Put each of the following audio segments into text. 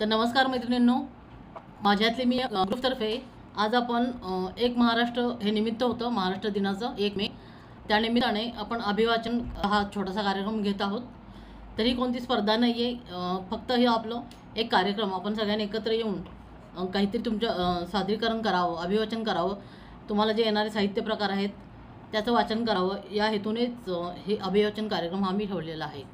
तर नमस्कार मैत्रिणींनो, माझ्यातले मी ग्रुपतर्फे आज आपण एक महाराष्ट्र हे निमित्त होतं महाराष्ट्र दिनाचं 1 मे, त्यानिमित्ताने आपण अभिवाचन हा छोटासा कार्यक्रम घेत आहोत। तरी कोणती स्पर्धा नाही आहे, फक्त हे आपलं एक कार्यक्रम आपण सगळ्यांनी एकत्र येऊन काहीतरी तुमचं सादरीकरण करावं, अभिवाचन करावं, तुम्हाला जे येणारे साहित्य प्रकार आहेत त्याचं वाचन करावं या हेतूनेच हे अभिवाचन कार्यक्रम आम्ही ठेवलेला आहे।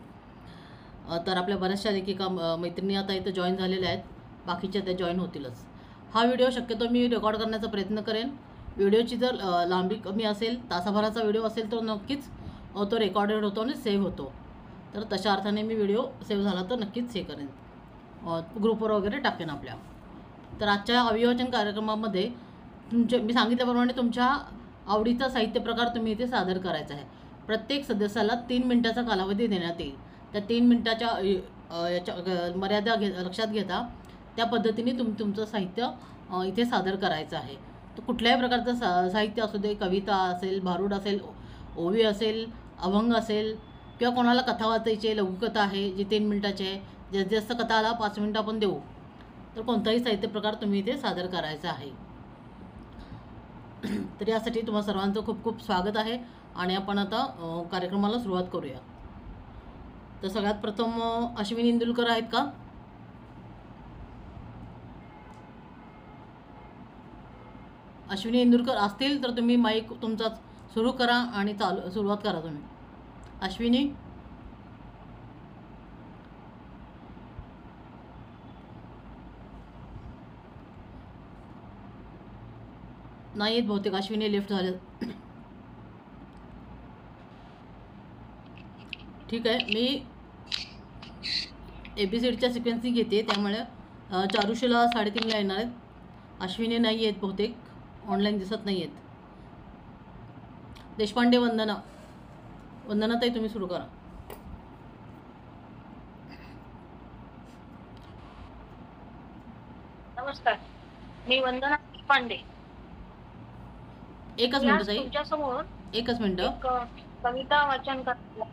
तर आपल्या बऱ्याचशा लेखिका मैत्रिणी आता इथं जॉईन झालेल्या आहेत, बाकीच्या त्या जॉईन होतीलच। हा व्हिडिओ शक्यतो मी रेकॉर्ड करण्याचा प्रयत्न करेन। व्हिडिओची जर लांबी कमी असेल, तासाभराचा व्हिडिओ असेल तर नक्कीच तो रेकॉर्डेड होतो आणि सेव्ह होतो। तर तशा अर्थाने मी व्हिडिओ सेव्ह झाला तर नक्कीच हे करेन, ग्रुपवर वगैरे टाकेन आपल्या। तर आजच्या अभिवाचन कार्यक्रमामध्ये मी सांगितल्याप्रमाणे तुमच्या आवडीचा साहित्य प्रकार तुम्ही इथे सादर करायचा आहे। प्रत्येक सदस्याला 3 मिनिटाचा कालावधी देण्यात येईल। त्या 3 मिनिटाच्या याच्या मर्यादा लक्षात घेता त्या पद्धतीने तुमचं साहित्य इथे सादर करायचं आहे। तर कुठल्याही प्रकारचं साहित्य असू दे, कविता असेल, भारूड असेल, ओवी असेल, अभंग असेल, किंवा कोणाला कथा वाचायची आहे, लघुकथा आहे जी 3 मिनिटाची आहे, जास्तीत जास्त कथाला 5 मिनिटं आपण देऊ, तर कोणताही साहित्य प्रकार तुम्ही इथे सादर करायचा आहे। तर यासाठी तुम्हा सर्वांचं खूप खूप स्वागत आहे आणि आपण आता कार्यक्रमाला सुरुवात करूया। तर सगळ्यात प्रथम अश्विनी इंदुलकर आहेत का? अश्विनी इंदुलकर असतील तर तुम्ही माईक तुमचा सुरू करा आणि सुरुवात करा तुम्ही। अश्विनी नाही आहेत बहुतेक, अश्विनी लेफ्ट झाले। ठीक आहे, मी ABCDच्या सिक्वेन्सनी घेते, त्यामुळे चारुशीला 3:30ला येणार आहेत। अश्विनी नाही आहेत बहुतेक, ऑनलाईन दिसत नाही आहेत। देशपांडे वंदना, वंदना ताई तुम्ही सुरू करा। नमस्कार, मी वंदना देशपांडे। एकच मिनिट ताई, तुमच्या समोर एकच मिनिट कविता वाचन करते।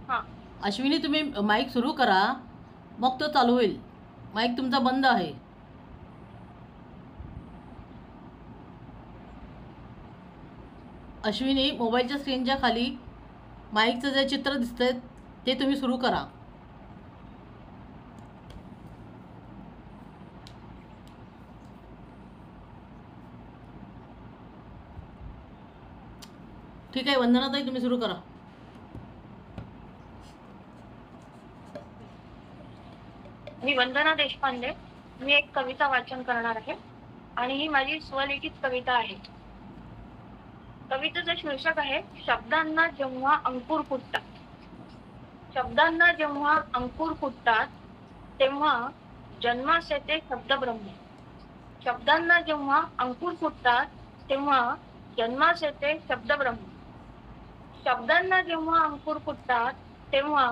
हां अश्विनी, तुम्ही माईक सुरू करा, मग तो चालू होईल। माईक तुमचा बंद आहे। अश्विनी, मोबाईलच्या स्क्रीनच्या खाली माईकचं जे चित्र दिसतंय ते तुम्ही सुरू करा। ठीक आहे, वंदना ताई तुम्ही सुरू करा। मी वंदना देशपांडे, मी एक कविता वाचन करणार आहे आणि ही माझी स्वलिखित कविता आहे। कवितेचं शीर्षक आहे शब्दांना जेव्हा अंकुर फुटतात। शब्दांना जेव्हा अंकुर फुटतात तेव्हा जन्मास येते शब्दब्रह्म। शब्दांना जेव्हा अंकुर फुटतात तेव्हा जन्मास येते शब्दब्रह्म। शब्दांना जेव्हा अंकुर फुटतात तेव्हा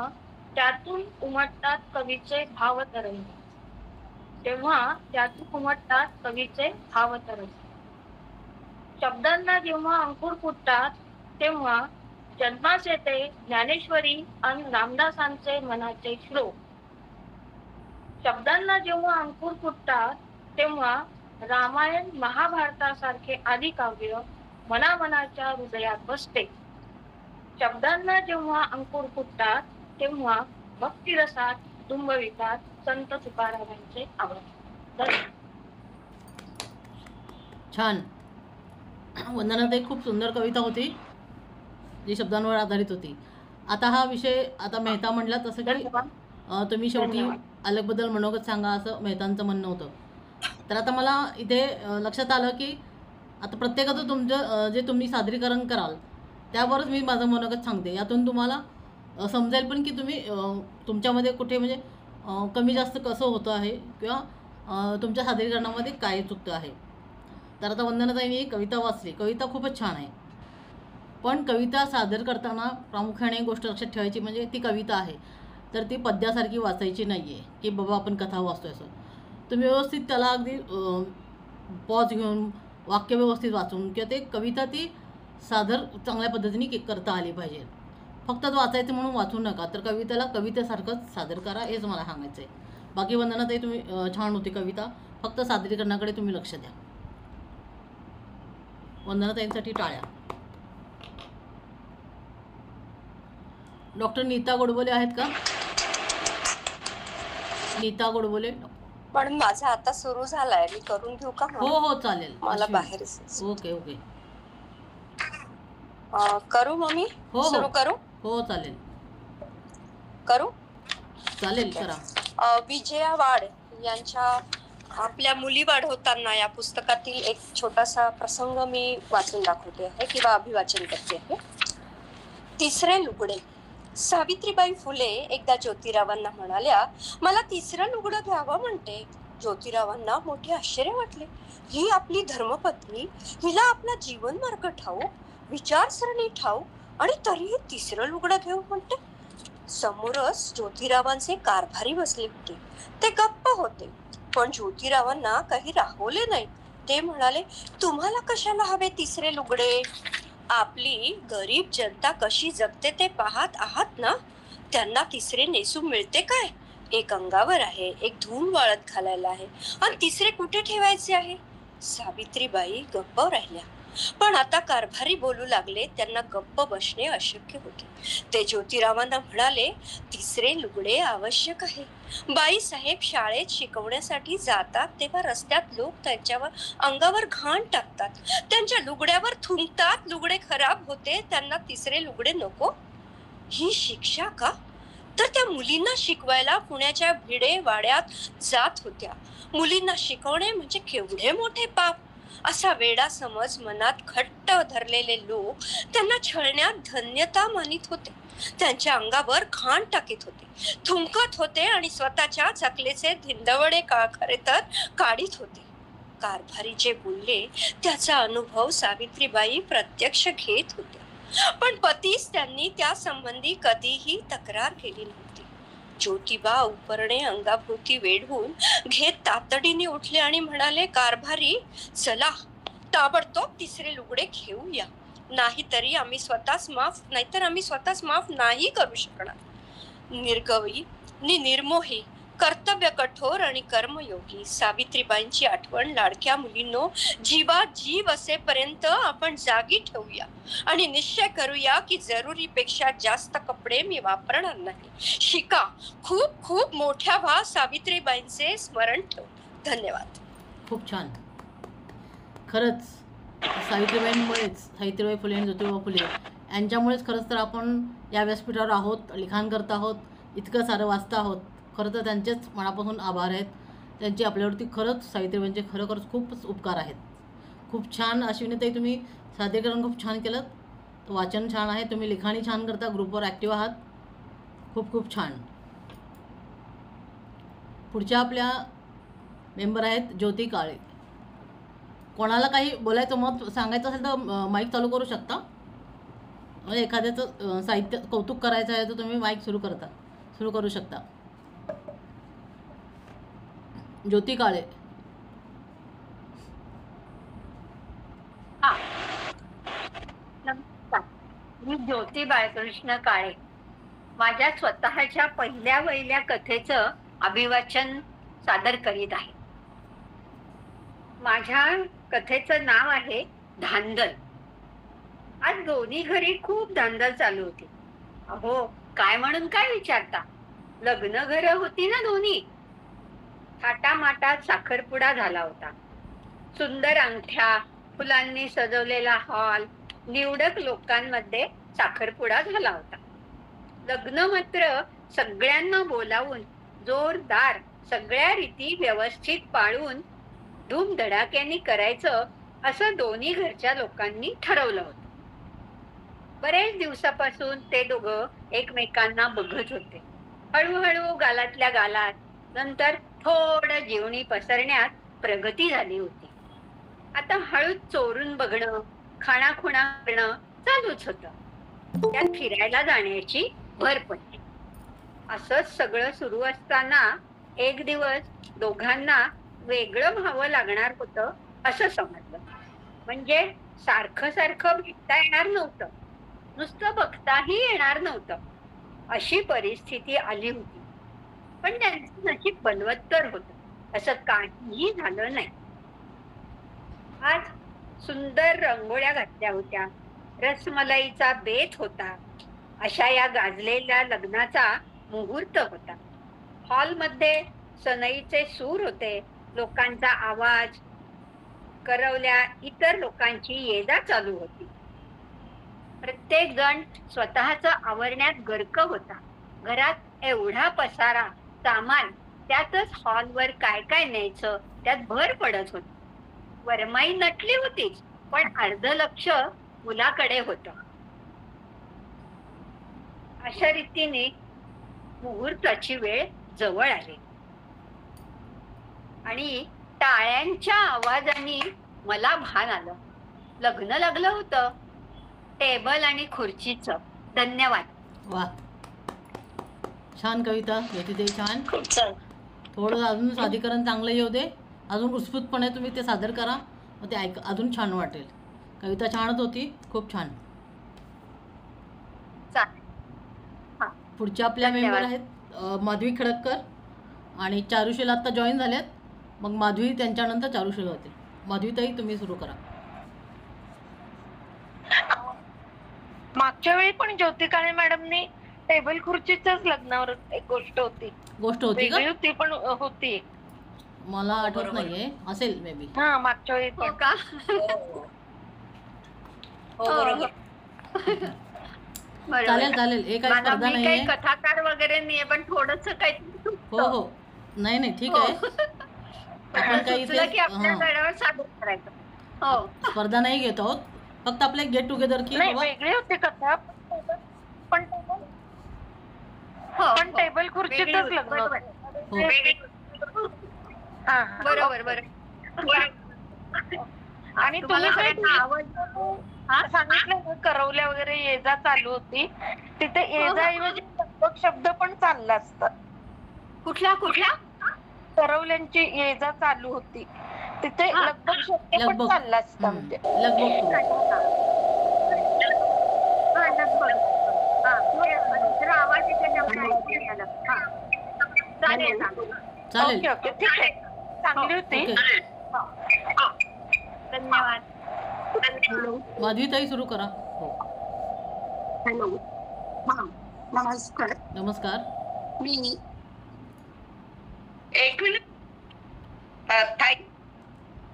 त्यातून उमटतात कवीचे भावतरंग। तेव्हा त्यातून उमटतात कवीचे भावतरंग। शब्दांना जेव्हा अंकुर फुटतात तेव्हा जन्मास येते ज्ञानेश्वरी आणि रामदासांचे मनाचे श्लोक। शब्दांना जेव्हा अंकुर फुटतात तेव्हा रामायण महाभारतासारखे आदिकाव्य मनामनाच्या हृदयात बसते। शब्दांना जेव्हा अंकुर फुटतात तेव्हा भक्तिरसात दुंबवितात संत तुकारामांचे अभंग। छान वंदनाताई, खूप सुंदर कविता होती जी शब्दांवर आधारित होती। आता हा विषय आता मेहता म्हणला तसं की तुम्ही शेवटी अलगबद्दल मनोगत सांगा असं मेहतांचं म्हणणं होतं। तर आता मला इथे लक्षात आलं की आता प्रत्येकाचं तुमचं जे तुम्ही सादरीकरण कराल त्यावरच मी माझं मनोगत सांगते। यातून तुम्हाला समजेल पण की तुम्ही तुमच्यामध्ये कुठे म्हणजे कमी जास्त कसं होतं आहे किंवा तुमच्या सादरीकरणामध्ये काय चुकतं आहे। तर आता वंदनाताईंनी एक कविता वाचली, कविता खूपच छान आहे, पण कविता सादर करताना प्रामुख्याने गोष्ट लक्षात ठेवायची म्हणजे ती कविता आहे तर ती पद्यासारखी वाचायची नाही आहे की बाबा आपण कथा वाचतोय असं। तुम्ही व्यवस्थित त्याला अगदी पॉज घेऊन वाक्य व्यवस्थित वाचून किंवा ते कविता ती सादर चांगल्या पद्धतीने करता आली पाहिजे। फक्त वाचायचं म्हणून वाचू नका, तर कवितेला कवितेसारखंच सादर करा, हेच मला सांगायचं आहे। बाकी वंदनाताई तुम्ही छान होती कविता, फक्त सादरीकरणाकडे तुम्ही लक्ष द्या. वंदनाताईंसाठी टाळ्या. डॉक्टर नीता गोडबोले आहेत का? नीता गोडबोले. पण माझा आता सुरू झालाय, मी करून घेऊ का? हो हो चालेल. मला बाहेर ओके ओके करू मम्मी? हो सुरू हो करू? हो चालेल करू? चालेल करा. विजया वाड यांच्या आपल्या मुली वाढवताना या पुस्तकातील एक छोटासा प्रसंग मी वाचून दाखवते आहे किंवा अभिवाचन करते आहे. तिसरे लुगडे. सावित्रीबाई फुले एकदा ज्योतिरावांना म्हणाल्या, मला तिसरं लुगडं घ्यावं म्हणते. ज्योतिरावांना मोठे आश्चर्य वाटले. ही आपली धर्मपत्नी, हिला आपला जीवन मार्ग ठाऊक, विचारसरणी ठाऊक आणि तरीही तिसरं लुगडं घेऊ म्हणते. समोरच ज्योतिरावांचे कारभारी बसले होते. ते गप्प होते, पण ज्योतिरावांना काही राहवले नाही. ते म्हणाले, तुम्हाला कशाला हवे तिसरे लुगडे? आपली गरीब जनता कशी जगते ते पाहत आहात ना. त्यांना तिसरे नेसू मिळते काय? एक अंगावर आहे, एक धूळ वाळत घालायला आहे, आणि तिसरे कुठे ठेवायचे आहे? सावित्रीबाई गप्प राहिल्या. पण आता कारभारी बोलू लागले. त्यांना गप्प बसणे अशक्य होते. ते ज्योतिरावांना म्हणाले, तिसरे लुगडे आवश्यक आहे. बाई साहेब शाळेत शिकवण्यासाठी जातात तेव्हा रस्त्यात लोक त्यांच्यावर अंगावर घाण टाकतात, त्यांच्या लुगड्यावर थुंकतात, लुगडे खराब होते, त्यांना तिसरे लुगडे नको. ही शिक्षा का? तर त्या मुलींना शिकवायला पुण्याच्या भिडे वाड्यात जात होत्या. मुलींना शिकवणे म्हणजे केवढे मोठे पाप, असा वेडा समज मनात घट्ट धरलेले लोक त्यांना छळण्यात धन्यता मानित होते. त्यांच्या अंगावर घाण टाकीत होते, थुंकत होते आणि स्वतःच्या चकलेचे धिंदवडे खरे तर काढीत होते. कारभारी जे बोलले त्याचा अनुभव सावित्रीबाई प्रत्यक्ष घेत होत्या. पण पतीस त्यांनी त्या संबंधी कधीही तक्रार केली नव्हती. ज्योतिबा उपरणे अंगाभोवती वेढून घेत तातडीने उठले आणि म्हणाले, कारभारी चला ताबडतोब तिसरे लुगडे घेऊया, नाहीतर आम्ही स्वतःच माफ नाही करू शकणार. निर्गवी नि निर्मोही, कर्तव्य कठोर आणि कर्मयोगी सावित्रीबाईंची आठवण लाडक्या मुलींनो जीवात जीव असेपर्यंत आपण जागी ठेवूया आणि निश्चय करूया की जरुरीपेक्षा जास्त कपडे मी वापरणार नाही. शिका, खूप खूप मोठ्या व्हा, सावित्रीबाईंचे स्मरण ठेव. धन्यवाद. खूप छान. खरंच सावित्रीबाई फुले आणि ज्योतिबा फुले यांच्यामुळेच खरंच तर आपण या व्यासपीठावर आहोत, लिखाण करत आहोत, इतकं सारं वाचत आहोत. खरं तर त्यांचेच मनापासून आभार आहेत. त्यांचे आपल्यावरती खरंच सावित्रीबाईंचे खरोखरच खूपच उपकार आहेत. खूप छान अश्विनीताई, तुम्ही सादरीकरण खूप छान केलं, वाचन छान आहे, तुम्ही लिखाणी छान करता, ग्रुपवर ॲक्टिव्ह आहात, खूप खूप छान. पुढच्या आपल्या मेंबर आहेत ज्योती काळे. कोणाला काही बोलायचं मत सांगायचं असेल तर माईक चालू करू शकता. म्हणजे एखाद्याचं साहित्य कौतुक करायचं आहे तर तुम्ही माईक सुरू करू शकता. ज्योती काळे. नमस्कार, मी ज्योती बाळकृष्ण काळे. माझ्या स्वतःच्या पहिल्या कथेचं अभिवाचन सादर करीत आहे. माझ्या कथेचं नाव आहे धांदल. आज दोन्ही घरी खूप धांदल चालू होती. अहो, काय म्हणून काय विचारता, लग्न घर होती ना दोन्ही. थाटामाटात साखरपुडा झाला होता. सुंदर अंगठ्या, फुलांनी सजवलेला हॉल, निवडक लोकांमध्ये साखरपुडा झाला होता. लग्न मात्र सगळ्यांना बोलावून जोरदार सगळ्या रीती व्यवस्थित पाळून धूमधडाक्याने करायचं असं दोन्ही घरच्या लोकांनी ठरवलं होतं. बरेच दिवसापासून ते दोघं एकमेकांना बघत होते. हळूहळू गालातल्या गालात, नंतर थोडं जीवनी पसरण्यात प्रगती झाली होती. आता हळूच चोरून बघणं, खाणाखुणा करणं चालूच होतं. त्यात फिरायला जाण्याची भर पडली. असंच सगळं सुरू असताना एक दिवस दोघांना वेगळं व्हावं लागणार होतं असं समजलं. म्हणजे सारखं सारखं भेटता येणार नव्हतं, नुसतं बघताही येणार नव्हतं, अशी परिस्थिती आली होती. पण त्यांचं नशीब बलवत्तर होतं, असं काहीही झालं नाही. आज सुंदर रांगोळ्या घातल्या होत्या, रसमलाईचा बेत होता. अशा या गाजलेल्या लग्नाचा मुहूर्त होता. हॉलमध्ये सनईचे सूर होते, लोकांचा आवाज, करवल्या, इतर लोकांची ये-जा चालू होती. प्रत्येक जण स्वतःच आवरण्यात गर्क होता. घरात एवढा पसारा, सामान, त्यातच हॉलवर काय काय न्यायचं त्यात भर पडत होती. वरमाई नटली होतीच, पण अर्ध लक्ष मुलाकडे होतं. अशा रीतीने मुहूर्ताची वेळ जवळ आली आणि टाळ्यांच्या आवाजाने मला भान आलं. लग्न लागलं होतं. टेबल आणि खुर्चीचं. धन्यवाद. वा, छान कविता येते ते, छान. खूप छान. थोडं अजून सादरीकरण चांगलं येऊ दे, अजून उत्स्फूर्तपणे तुम्ही ते सादर करा, मग ते अजून छान वाटेल. कविता छानच होती, खूप छान. चालेल. हा, पुढच्या आपल्या धन्यवाद. मेंबर आहेत माधवी खडक्कर आणि चारुशीला आत्ता जॉईन झाल्यात. मग माधवी त्यांच्यानंतर चारुशीला होते. माधवीताई तुम्ही सुरू करा. मागच्या वेळी पण ज्योती काळे मॅडमनी टेबल खुर्चीच्याच लग्नावर एक गोष्ट होती, गोष्ट होती वेगळी का? होती पण होती. मला आठवत नाहीये, असेल मे बी. हा, मागच्या वेळी हो पण. का? हो बरोबर. बरोबर. चालेल चालेल, हे काही मला स्पर्धा मी काही नाहीये. कथाकार वगैरे नाहीये, पण थोडस काही हो हो, नाही नाही, ठीक आहे. आपण काही सुचलं की इथे आपल्या वेळेवर सादर करायचं. हो, स्पर्धा नाही घेत आहोत, फक्त आपलं एक गेट टुगेदर की नाही, बाबा. वेगळी होती कथा, पण हो, पण हो. टेबल खुर्चीतच वेगळी लग्न बरोबर. होतं. हो. हा, बरोबर बरोबर. आणि तुम्हाला तुम्ही सगळ्यांना आवड सांगितलं ना, करवल्या वगैरे ये जा चालू होती, तिथे ये जा ऐवजी लगबग शब्द पण चालला असता. कुठल्या कुठल्या करवल्यांची ये जा चालू होती, तिथे हा. लगबग शब्द पण लगबग. चालला असता. हम्म. म्हणजे लगबग सुरू. हा, लगबग. हा, दुसरा आवाज इथे नव्हता ऐकू येत आला. हा. चालेल चालेल. चालेल. ओके ओके, ठीक आहे, चांगली होती. ओके, धन्यवाद. माधवीताई सुरू करा. हो, हॅलो, हा नमस्कार. नमस्कार. मी एक मिनिट ताई,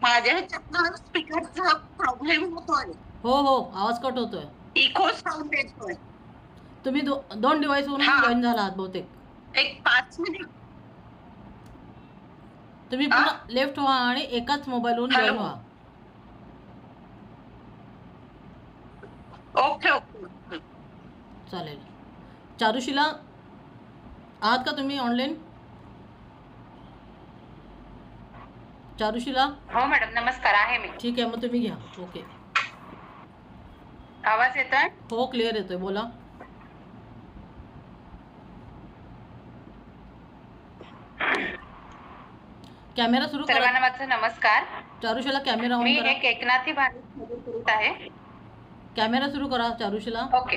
माझ्या ह्याच्यातनं स्पीकरचा प्रॉब्लेम होतोय, हो हो, आवाज कट होतोय. इको साऊंड येतोय. तुम्ही दोन डिव्हाइस वरून हा. जॉईन झाला आहात बहुतेक. एक 5 मिनिट. तुम्ही पुन्हा लेफ्ट व्हा आणि एकाच मोबाईलवरून जॉईन हॅलो. व्हा. Okay okay. चालेल. चारुशीला आहात का तुम्ही ऑनलाईन? चारुशीला, हो मॅडम, नमस्कार, आहे मी. ठीक आहे, मग तुम्ही घ्या. ओके, आवाज येतोय? हो, क्लिअर येतोय, बोला. कॅमेरा सुरू करा. सर्वांना माझा नमस्कार. चारुशीला कॅमेरा ऑन मी करा. एक एकनाथी भारत करत आहे. कॅमेरा सुरू करा चारुशीला. ओके,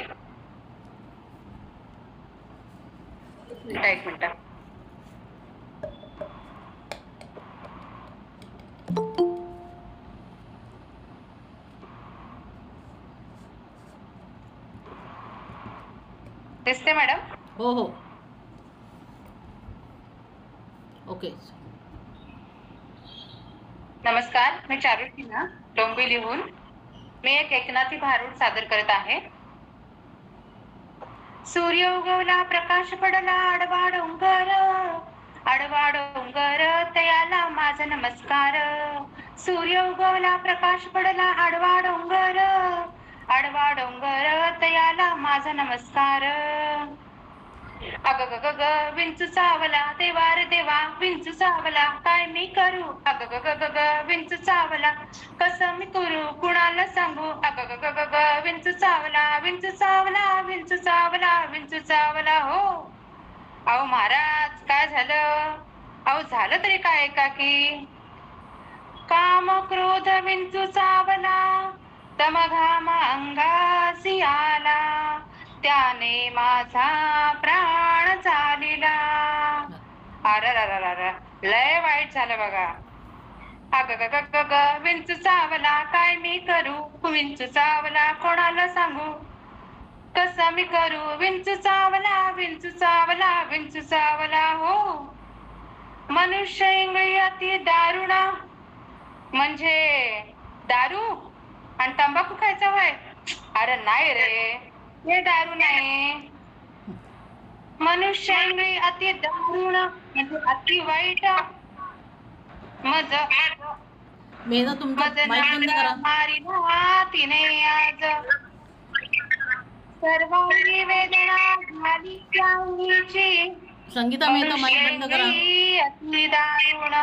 एक मिनिट. दिसते मॅडम? हो हो, ओके. नमस्कार, मी चारुशीला डोंबिवलीहून. मी एक एकनाथी भारूड सादर करत आहे. सूर्य उगवला, प्रकाश पडला, आडवा डोंगर, आडवा डोंगर तयाला माझा नमस्कार. सूर्य उगवला, प्रकाश पडला, आडवा डोंगर, आडवा डोंगर तयाला माझा नमस्कार. अग ग ग ग विंचू चावला, देवा रे देवा विंचू चावला, काय मी करू? अग ग ग ग ग विंचू चावला, कसं मी करू, कुणाला सांगू? अग ग ग ग ग विंचू चावला, विंचू चावला, विंचू चावला, विंचू चावला. हो अहो महाराज, काय झालं? अहो झालं तरी काय एकाकी? काम क्रोध विंचू चावला, तम घाम अंगासी आला, त्याने माझा प्राण चालिला. अरे लय वाईट झालं बघा. अग ग ग ग ग विंच चावला काय मी करू, विंच चावला कोणाला सांगू, कसा मी करू, विंच चावला विंच चावला विंच चावला हो. मनुष्य इंगळी अति दारुण म्हणजे दारू आणि तंबाखू खायचा होय. अरे नाही रे, हे दारू नाही. मनुष्य इंगळी अति दारुण म्हणजे अति वाईट. मज मेघना तुमचा मज माईक बंद करा. मारिला तिने आज, सर्वांनी वेदना झाली चांगलीची. संगीता मेहता माईक बंद करा. अति दारुण.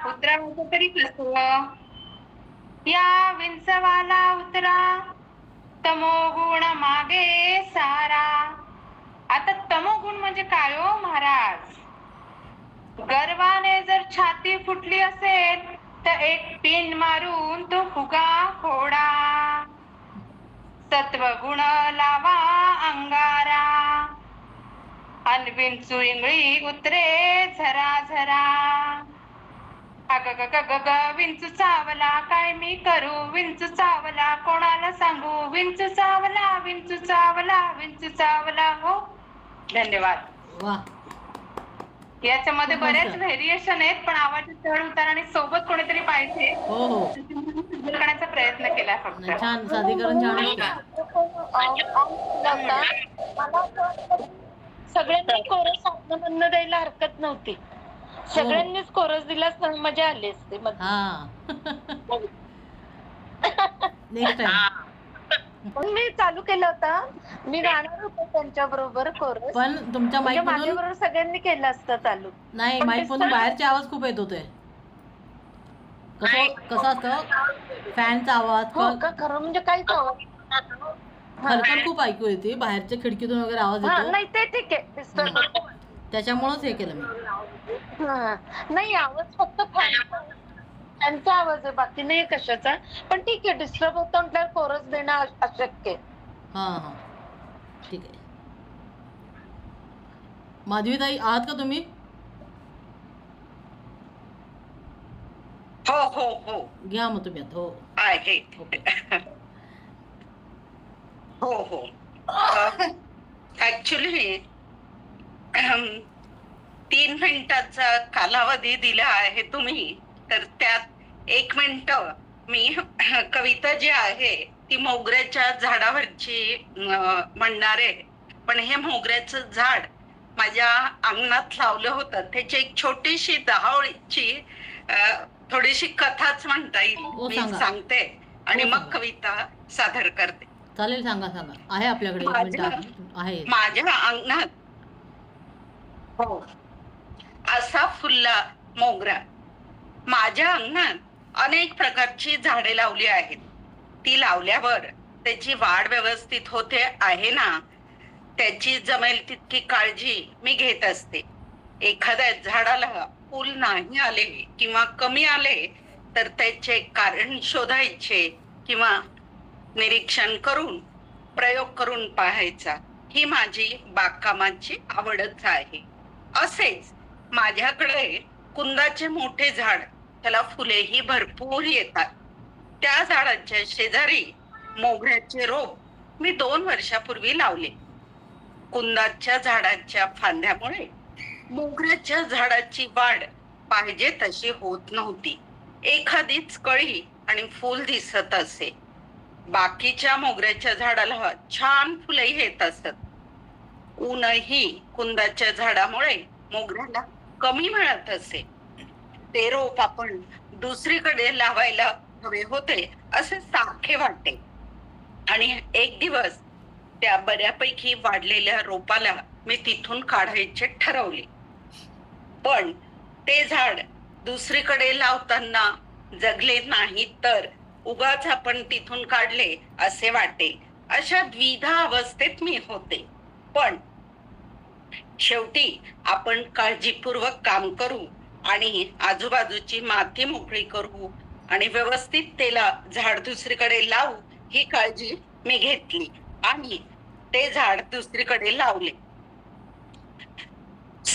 उतरावं तरी कसं, या विंचवाला उतरा, तमोगुण मागे सारा. आता तमोगुण म्हणजे काय हो महाराज. गर्वाने जर छाती फुटली असेल तर एक पिन मारून तो फुगा फोडा. सत्वगुण लावा अंगारा, अन विंचू इंगळी उतरे झरा झरा. अग ग ग ग ग विंचू चावला काय मी करू, विंचू चावला कोणाला सांगू, विंचू चावला विंचू चावला विंचू चावला हो. धन्यवाद. वा, याच्यामध्ये खूप बरेच मस्त. व्हेरिएशन आहेत, पण आवाजात चढ उतार आणि सोबत कोणीतरी पाहिजे हो हो, करण्याचा प्रयत्न केला फक्त. नाही, छान सादरीकरण छान आहे. सगळ्यांनी कोरस म्हणणं द्यायला हरकत नव्हती. सगळ्यांनीच कोरस दिला, मजा आली असते. हा नेक्स्ट टाइम. पण मी चालू केलं होतं, मी गाणार होते त्यांच्या बरोबर कोरस. पण तुमच्या म्हणजे माईक माझ्या मधून बरोबर सगळ्यांनी केलं असतं चालू. नाही, पण माईक ते मधून बाहेरचे आवाज खूप येत होते. कसं असतं, फॅनचा आवाज हो का, खरं म्हणजे काहीच आवाज. खरखर खूप ऐकू येते, बाहेरच्या खिडकीतून वगैरे आवाज हा येतो. नाही ते ठीक आहे, डिस्टर्ब होतं. त्याच्यामुळेच हे केलं मी. हा. नाही आवाज फक्त फॅनचा आवाज आहे, बाकी नाही कशाचा. पण ठीक आहे, डिस्टर्ब होतं म्हटल्यावर कोरस देणं अशक्य आहे. हा हा, ठीक आहे. माधवीताई आहात का तुम्ही? हो हो हो घ्या मग तुम्ही आता. हो आहे. ओके. हो हो ऍक्च्युली 3 मिनिटाचा कालावधी दिला आहे तुम्ही, तर त्यात 1 मिनिट मी कविता जी आहे ती मोगऱ्याच्या झाडावरची म्हणणार आहे. पण हे मोगऱ्याचं झाड माझ्या अंगणात लावलं होतं, त्याची एक छोटीशी 10 ओळीची थोडीशी कथाच म्हणता येईल. हो, मी सांगा. सांगते आणि हो, मग सांगा. कविता सादर करते. चालेल, सांगा सांगा. आहे आपल्याकडे 1 मिनिट आहे. माझ्या अंगणात हो असा फुलला मोगरा. माझ्या अंगणात अनेक प्रकारची झाडे लावली आहेत. ती लावल्यावर त्याची वाढ व्यवस्थित होते आहे ना, त्याची जमेल तितकी काळजी मी घेत असते. एखाद्या झाडाला फूल नाही आले किंवा कमी आले तर त्याचे कारण शोधायचे किंवा निरीक्षण करून प्रयोग करून पाहायचा. ही माझी बागकामाची आवडच आहे. असेच माझ्याकडे कुंदाचे मोठे झाड, त्याला फुलेही भरपूर येतात. त्या झाडाच्या शेजारी मोगऱ्याचे रोप मी 2 वर्षापूर्वी लावले. कुंदाच्या झाडाच्या फांद्यामुळे मोगऱ्याच्या झाडाची वाढ पाहिजे तशी होत नव्हती. एखादीच कळी आणि फूल दिसत असे. बाकीच्या मोगऱ्याच्या झाडाला छान फुले येत असत. ऊनही कुंदाच्या झाडामुळे मोगऱ्याला कमी मिळत असे. ते रोप आपण दुसरीकडे लावायला हवे होते असे सारखे वाटते. आणि एक दिवस त्या बऱ्यापैकी वाढलेल्या रोपाला मी तिथून काढायचे ठरवले. पण ते झाड दुसरीकडे लावताना जगले नाही तर उगाच आपण तिथून काढले असे वाटेल. अशा द्विधा अवस्थेत मी होते. पण शेवटी आपण काळजीपूर्वक काम करू आणि आजूबाजूची माती मोकळी करू आणि व्यवस्थित त्याला झाड दुसरीकडे लावू ही काळजी मी घेतली आणि ते झाड दुसरीकडे लावले.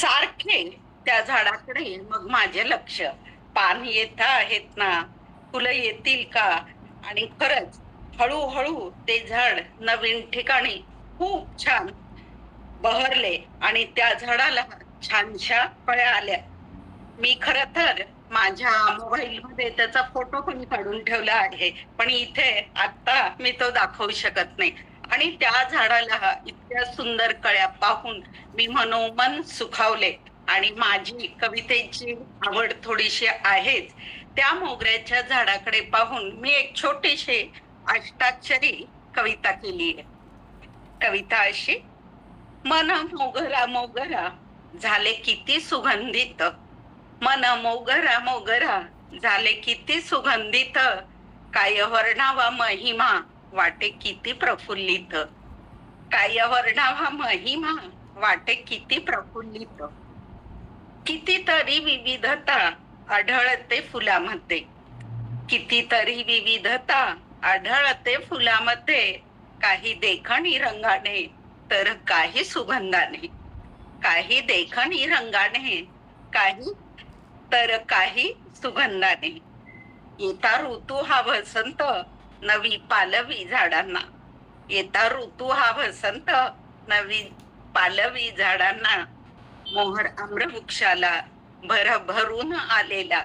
सारखे त्या झाडाकडे मग माझे लक्ष. पान येत आहेत ना, फुलं येतील का? आणि खरंच हळूहळू ते झाड नवीन ठिकाणी खूप छान बहरले आणि त्या झाडाला छानशा फळ्या आल्या. मी खर तर माझ्या मोबाईल मध्ये त्याचा फोटो पण काढून ठेवला आहे, पण इथे आता मी तो दाखवू शकत नाही. आणि त्या झाडाला इतक्या सुंदर कळ्या पाहून मी मनोमन सुखावले. आणि माझी कवितेची आवड थोडीशी आहेच. त्या मोगऱ्याच्या झाडाकडे पाहून मी एक छोटीशी अष्टाक्षरी कविता केली आहे. कविता अशी: मन मोगरा मोगरा झाले किती सुगंधित, मन मोगरा मोगरा झाले किती सुगंधित, काय वर्णावा महिमा वाटे किती प्रफुल्लित, काय वर्णावा महिमा वाटे किती प्रफुल्लित. कितीतरी विविधता आढळते फुलामध्ये, कितीतरी विविधता आढळते फुलामध्ये, काही देखणी रंगाने तर काही सुगंधाने, काही देखणी रंगाने काही तर काही सुगंधाने. येता ऋतू हा वसंत नवी पालवी झाडांना, येता ऋतू हा वसंत नवी पालवी झाडांना, मोहर आम्रवृक्षाला भरभरून आलेला,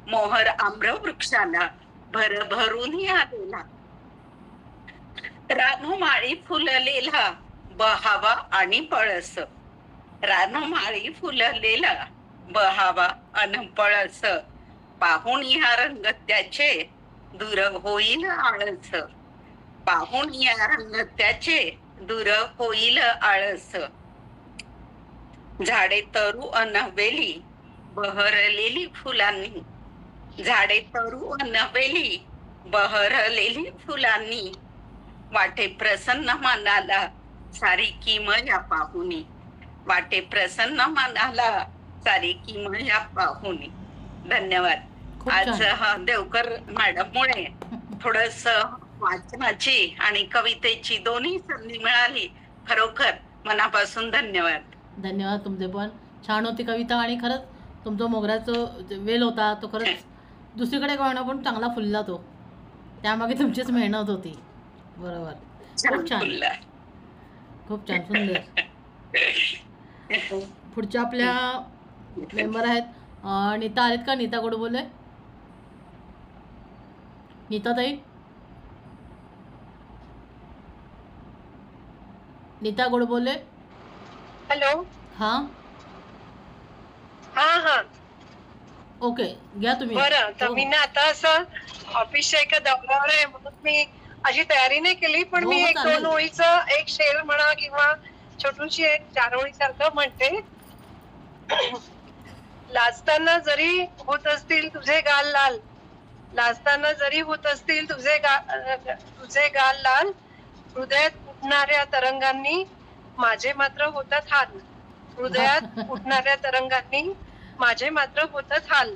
मोहर आम्रवृक्षाला भरभरून आलेला, रानोमाळी फुललेला बहावा आणि पळस, रानोमाळी फुललेला बहावा आणि पळस, पाहून ह्या रंग त्याचे दूर होईल आळस, पाहून या रंग त्याचे दूर होईल आळस. झाडे तरू अनवेली बहरलेली फुलांनी, झाडे तरू अनवेली बहरलेली फुलांनी, वाटे प्रसन्न मनाला सारी किमया पाहुनी, वाटे प्रसन्न मनाला सारी किमया पाहुनी. धन्यवाद. खूप आज छान. देवकर मॅडममुळे थोडस वाचनाची आणि कवितेची दोन्ही संधी मिळाली. खरोखर मनापासून धन्यवाद. धन्यवाद तुमचे पण. छान होती कविता आणि खरंच तुमचा मोगऱ्याचं वेल होता तो खरंच दुसरीकडे कोणा पण चांगला फुलला तो, त्यामागे तुमचीच मेहनत होती. बरोबर. खूप छान, फुलला. खूप छान, सुंदर. पुढच्या आपल्या मेंबर आहेत नीता आहेत का? नीता गोडबोले, नीता ताई, नीता गोडबोले. हॅलो. हा हा हा ओके, घ्या तुम्ही. बरं, तर हो, मी ना आता असं ऑफिसच्या एका दौऱ्यावर आहे म्हणून मी अशी तयारी नाही केली, पण हो, मी हो, एक चालेल. 2 ओळीचं एक शेर म्हणा किंवा छोटूशी एक 4 ओळीसारखं म्हणते. लाजताना जरी होत असतील तुझे गाल लाल, लाजताना जरी होत असतील तुझे गाल लाल, हृदयात उठणाऱ्या तरंगांनी माझे मात्र होतात हाल, हृदयात उठणाऱ्या तरंगांनी माझे मात्र होतात हाल.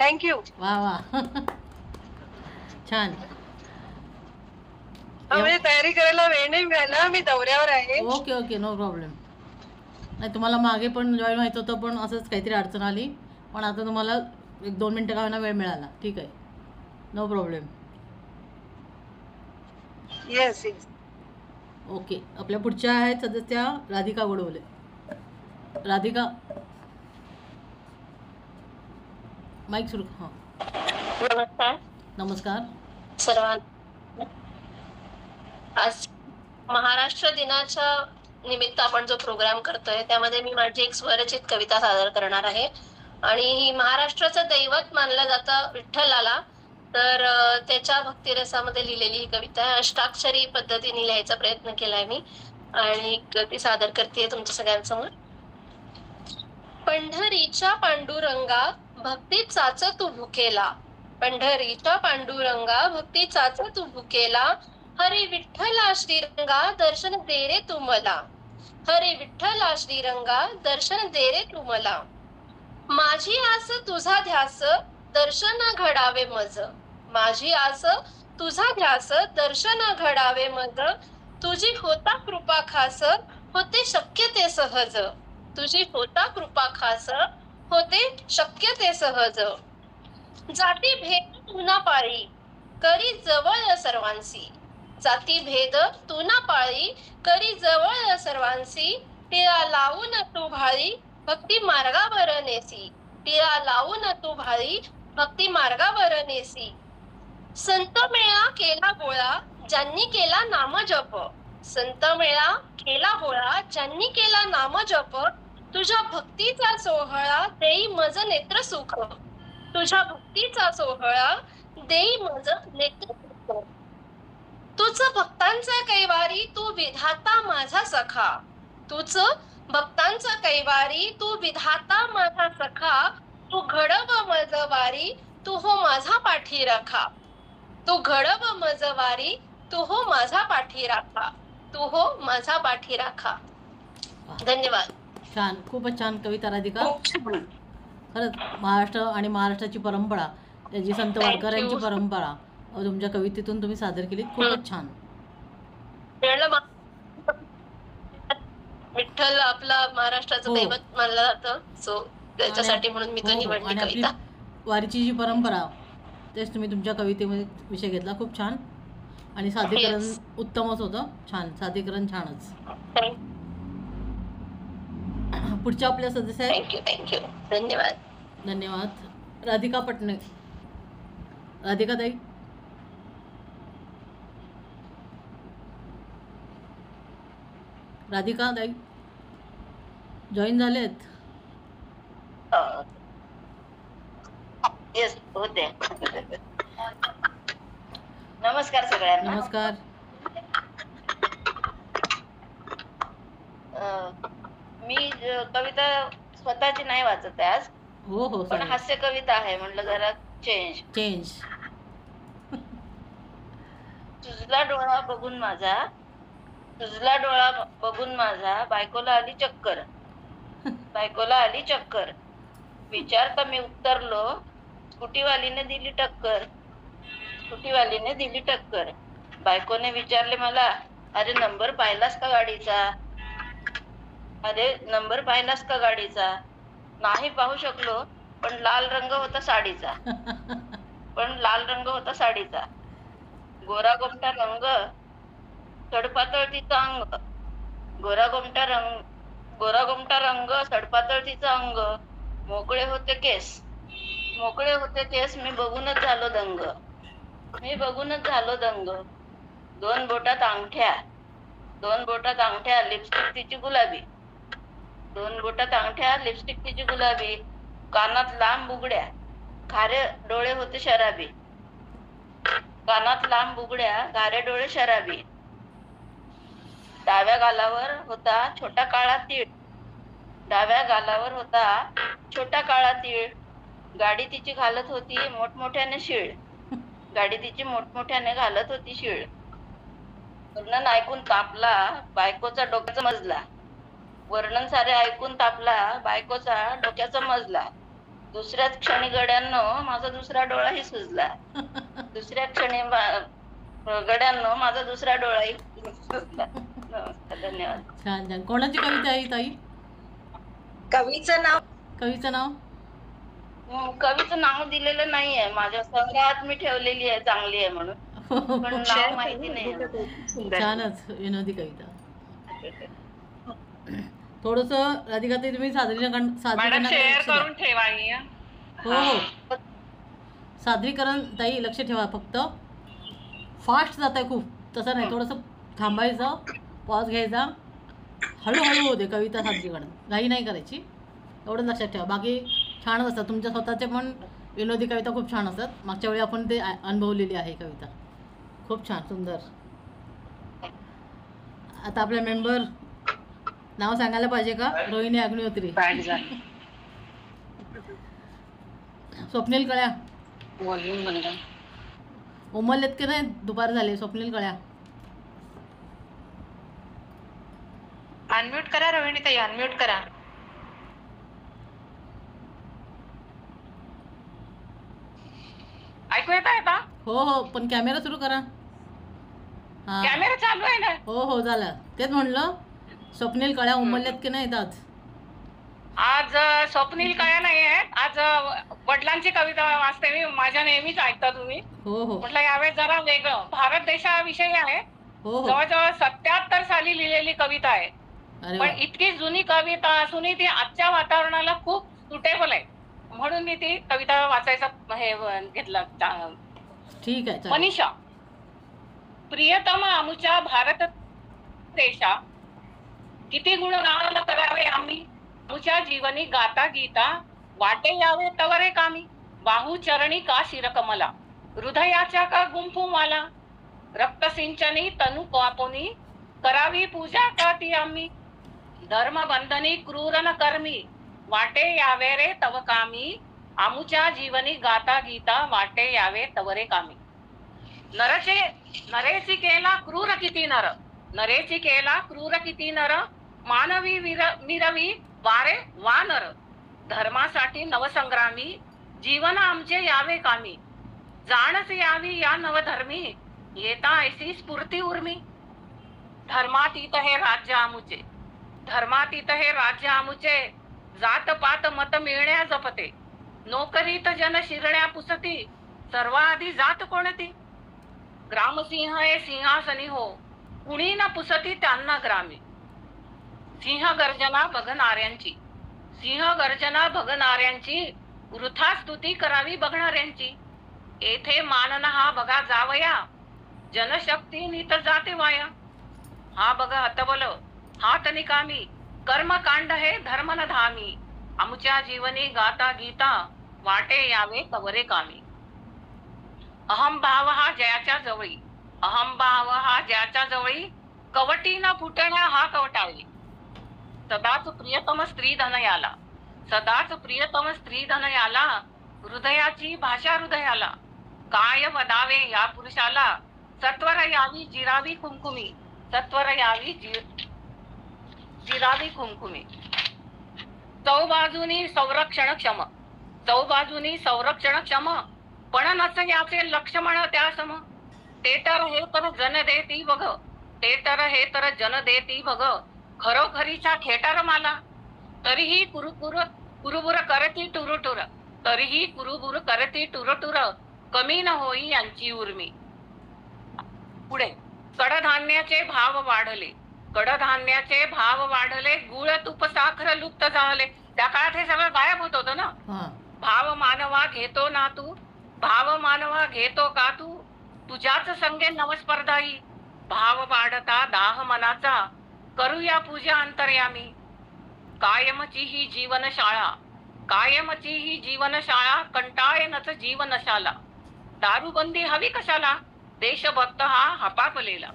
थँक्यू. वा वा. छान. म्हणजे तयारी करायला वेळ नाही मिळाला, मी दौऱ्यावर आहे. Okay okay, no problem. नाही, तुम्हाला मागे पण जॉईन व्हायचं होतं पण असंच काहीतरी अडचण आली, पण आता तुम्हाला 1-2 मिनटं का होईना वेळ मिळाला. ठीक आहे, no problem. Yes yes. Okay, आपल्या पुढच्या आहेत सदस्या राधिका गोडबोले. राधिका, माईक सुरू. हां, नमस्कार नमस्कार. सर्वांना. आज महाराष्ट्र दिनाच्या निमित्त आपण जो प्रोग्राम करतोय त्यामध्ये मी माझी एक स्वरचित कविता सादर करणार आहे. आणि महाराष्ट्राचं दैवत मानलं जातं विठ्ठलाला, तर त्याच्या भक्तिरसामध्ये लिहिलेली ही कविता आहे. अष्टाक्षरी पद्धतीने लिहायचा प्रयत्न केलाय मी आणि ती सादर करते तुमच्या सगळ्यांसमोर. पंढरीच्या पांडुरंगा भक्ती चाच तू भुकेला, पंढरीच्या पांडुरंगा भक्ती चाच तू भुकेला, हरी विठ्ठला श्रीरंगा दर्शन दे रे तू मला, हरी विठ्ठला श्रीरंगा दर्शन दे रे तू मला. माझी आस तुझा ध्यास दर्शन घडावे मज, माझी आस तुझा ध्यास दर्शन घडावे मज, तुझी होता कृपा खास होते शक्य ते सहज, तुझी होता कृपा खास, होते शक्य ते सहज. जाती भेद तू ना पाळी, करी जवळ सर्वांसी. जाती भेद तू ना पाळी, करी जवळ सर्वांसी. टिळा लावून तू भाळी, भक्ती मार्गावर नेसी. टिळा लावून तू भाळी, भक्ती मार्गावर नेसी. संत मेळा केला गोळा, ज्यांनी केला नाम जप. संत मेळा केला गोळा, ज्यांनी केला नाम जप. तुझ्या भक्तीचा सोहळा देई मज नेत्र सुख. तुझ्या भक्तीचा सोहळा देई मज नेत्र सुख. तुझ भक्तांचा कैवारी, तू विधाता माझा सखा. तुझ भक्तांचा कैवारी, तू विधाता माझा सखा. तू घडव मज वारी, तू हो माझा पाठी राखा. तू घडव मज वारी, तू हो माझा पाठी राखा. तू हो माझा पाठी राखा. धन्यवाद. छान, खूपच छान कविता राधिका. खूप छान. खरंच महाराष्ट्र आणि महाराष्ट्राची परंपरा, जी संत वारकर यांची परंपरा तुमच्या कवितेतून तुम्ही सादर केली. खूपच छान. विठ्ठल आपला महाराष्ट्राचं हो. दैवत मानलं जातं, सो त्याच्यासाठी म्हणून मी तो हो, निवडली आणि आपली कविता. वारीची जी परंपरा, तेच तुम्ही तुमच्या कवितेमध्ये विषय घेतला. खूप छान. आणि सादरीकरण Yes. उत्तमच होतं. छान, सादरीकरण छानच. पुढच्या आपल्या सदस्य आहेत. थँक्यू. धन्यवाद. धन्यवाद. राधिका पटणे. राधिका ताई. राधिका ताई जॉईन झालेत. येस होते. नमस्कार सगळ्यांना. नमस्कार. मी कविता स्वतःची नाही वाचत आहे आज, हो हो पण हास्य कविता आहे, म्हटलं जरा चेंज. तुझला डोळा बघून माझा, तुझला डोळा बघून माझा, बायकोला आली चक्कर. बायकोला आली चक्कर. विचारता मी उतरलो, स्कूटीवालीने दिली टक्कर. स्कूटीवालीने दिली टक्कर. बायकोने विचारले मला, अरे नंबर पाहिलास का गाडीचा? अरे नंबर पाहिलास का गाडीचा? नाही पाहू शकलो, पण लाल रंग होता साडीचा. पण लाल रंग होता साडीचा. गोरा गोमटा रंग, सडपातळ तिचा अंग. गोरा गोमटा रंग, सडपातळ तिचा अंग. मोकळे होते केस, मोकळे होते केस. मी बघूनच झालो दंग, मी बघूनच झालो दंग. दोन बोटात अंगठ्या, दोन बोटात अंगठ्या, लिपस्टिक तिची गुलाबी. दोन बोटात अंगठ्या, लिपस्टिक तिची गुलाबी. कानात लांब बुगड्या, खारे डोळे होते शराबी. कानात लांब बुगड्या, घारे डोळे शराबी. डाव्या गालावर होता छोटा काळा तीळ, डाव्या गालावर होता छोटा काळा तीळ. गाडी तिची घालत होती मोठमोठ्याने शिळ, गाडी तिची मोठमोठ्याने घालत होती शिळ. वर्णन ऐकून तापला बायकोचा डोक्याचा मजला. वर्णन सारे ऐकून तापला बायकोचा डोक्याचा मजला. दुसऱ्याच क्षणी गड्यांनो माझा दुसरा डोळाही सुजला. दुसऱ्या क्षणी गड्यांनो माझा दुसरा डोळाही सुजला. नमस्कार, धन्यवाद. छान छान. कोणाची कविता आहे ताई? कवीचं नाव, कवीचं नाव? कवीचं नाव दिलेलं नाहीये. माझ्या संग्रहात मी ठेवलेली आहे, चांगली आहे म्हणून, पण नाव माहिती नाही. छानच, विनोदी कविता. थोडस राधिका ताई तुम्ही सादरीकरण ठेवा. हो हो, सादरीकरण ताई लक्ष ठेवा. फक्त फास्ट जात आहे खूप, तसं नाही. थोडंसं थांबायचं, पॉज घ्यायचा, हळूहळू होते कविता सादरीकरण, घाई नाही करायची. एवढं लक्षात ठेवा. बाकी छानच असतात तुमच्या स्वतःचे पण विनोदी कविता, खूप छान असतात. मागच्या वेळी आपण ते अनुभवलेली आहे कविता. खूप छान, सुंदर. आता आपल्या मेंबर नाव सांगायला पाहिजे का? रोहिणी अग्निहोत्री, स्वप्नील कळ्या, उमललेत की नाही? दुपार झाले. स्वप्नील कळ्या अनम्यूट करा. रोहिणी ताई अनम्यूट करा. ऐकू येत आहे का? हो हो, पण कॅमेरा सुरू करा. हा, कॅमेरा चालू आहे ना? हो हो, झालं. तेच म्हणलं, स्वप्नील कळ्या उमललेत की नाही आज? आज स्वप्नील काय नाही आहे, आज वडिलांची कविता वाचते मी. माझ्या नेहमीच ऐकता तुम्ही. हो हो म्हटलं यावेळेस जरा वेगळं भारत देशाविषयी आहे. हो हो. जवळजवळ 77 साली लिहिलेली कविता आहे. अरे पण वा. इतकी जुनी कविता असूनही ती आजच्या वातावरणाला खूप सुटेबल आहे, म्हणून मी ती कविता वाचायचा घेतला. ठीक आहे, चालेल. मनीषा. प्रियतम आमुच्या भारत देशा, किती गुणगान करावे आम्ही. आमुच्या जीवनी गाता गीता, वाटे यावे तवरे कामी. बाहू चरणी का शिरकमला, हृदयाच्या का गुंफू माला. रक्त सिंचनी तनु कापुनी, करावी पूजा का ती आम्ही. धर्म बंधनी क्रूर न कर्मी, वाटे यावे रे तव कामी. आमुच्या जीवनी गाता गीता, वाटे यावे तवरे कामी. नरेची केला क्रूर किती नर, नरेची केला क्रूर किती नर. मानवी मिरवी वारे वा नर. धर्मासाठी नवसंग्रामी, जीवन आमचे यावे कामी. जाणच यावी या नवधर्मी, येता ऐसी स्फूर्ती उर्मी. धर्मातीत हे राज्य आमुचे, धर्मातीत हे राज्य आमुचे. जात पात मत मिळण्या जपते, नोकरीत जन शिरण्या पुसती. सर्वाधी जात कोणती, ग्रामसिंह हे सिंहासनी हो. कुणी न पुसती त्यांना ग्रामी. सिंह गर्जना बघणाऱ्यांची, सिंह गर्जना बघणाऱ्यांची. वृथा स्तुती करावी बघणाऱ्यांची. येथे मानना हा बघा जावया, जनशक्ती नीत जाते वाया. हा बघा हतबल हात निकामी, कर्मकांड हे धर्म न धामी. आमुच्या जीवनी गाता गीता, वाटे यावे तवरे कामी. अहम भाव हा जयाच्या जवळी, अहम भाव हा जयाच्या जवळी. कवटी न फुटण्या हा कवटाळी. सदाच प्रियतम स्त्री धन याला, सदाच प्रियतम स्त्री धन याला. हृदयाची भाषा हृदयाला, काय वदावे या पुरुषाला. सत्वर यावी जिरावी कुमकुमी, सत्वर यावी जिरावी कुमकुमी. चौबाजूनी संरक्षण क्षम, चौबाजूनी संरक्षण क्षम. पण नस याचे लक्ष्मण त्या सम. ते तर हे तर जन देती बघ, ते तर हे तर जन देती बघ. खरोखरीचा खेटार माला, तरीही कुरुबुर करती टुरुटुर, तरीही कुरुबुर करती टुरुटुर. कमी न होई यांची उर्मी. पुढे कडधान्याचे भाव वाढले, कडधान्याचे भाव वाढले. गुळ तूप साखर लुप्त झाले. त्या काळात हे सगळं गायब होत होतं ना. भाव मानवा घेतो ना तू, भाव मानवा घेतो का तू. तुझ्याच संगे नवस्पर्धाई, भाव वाढता दाह मनाचा. करूया पूजा अंतर्यामी. कायमची ही जीवनशाळा, कायमची ही जीवनशाळा. कंटाळेनच जीवनशाला. दारूबंदी हवी कशाला, देशभक्त हा हपापलेला.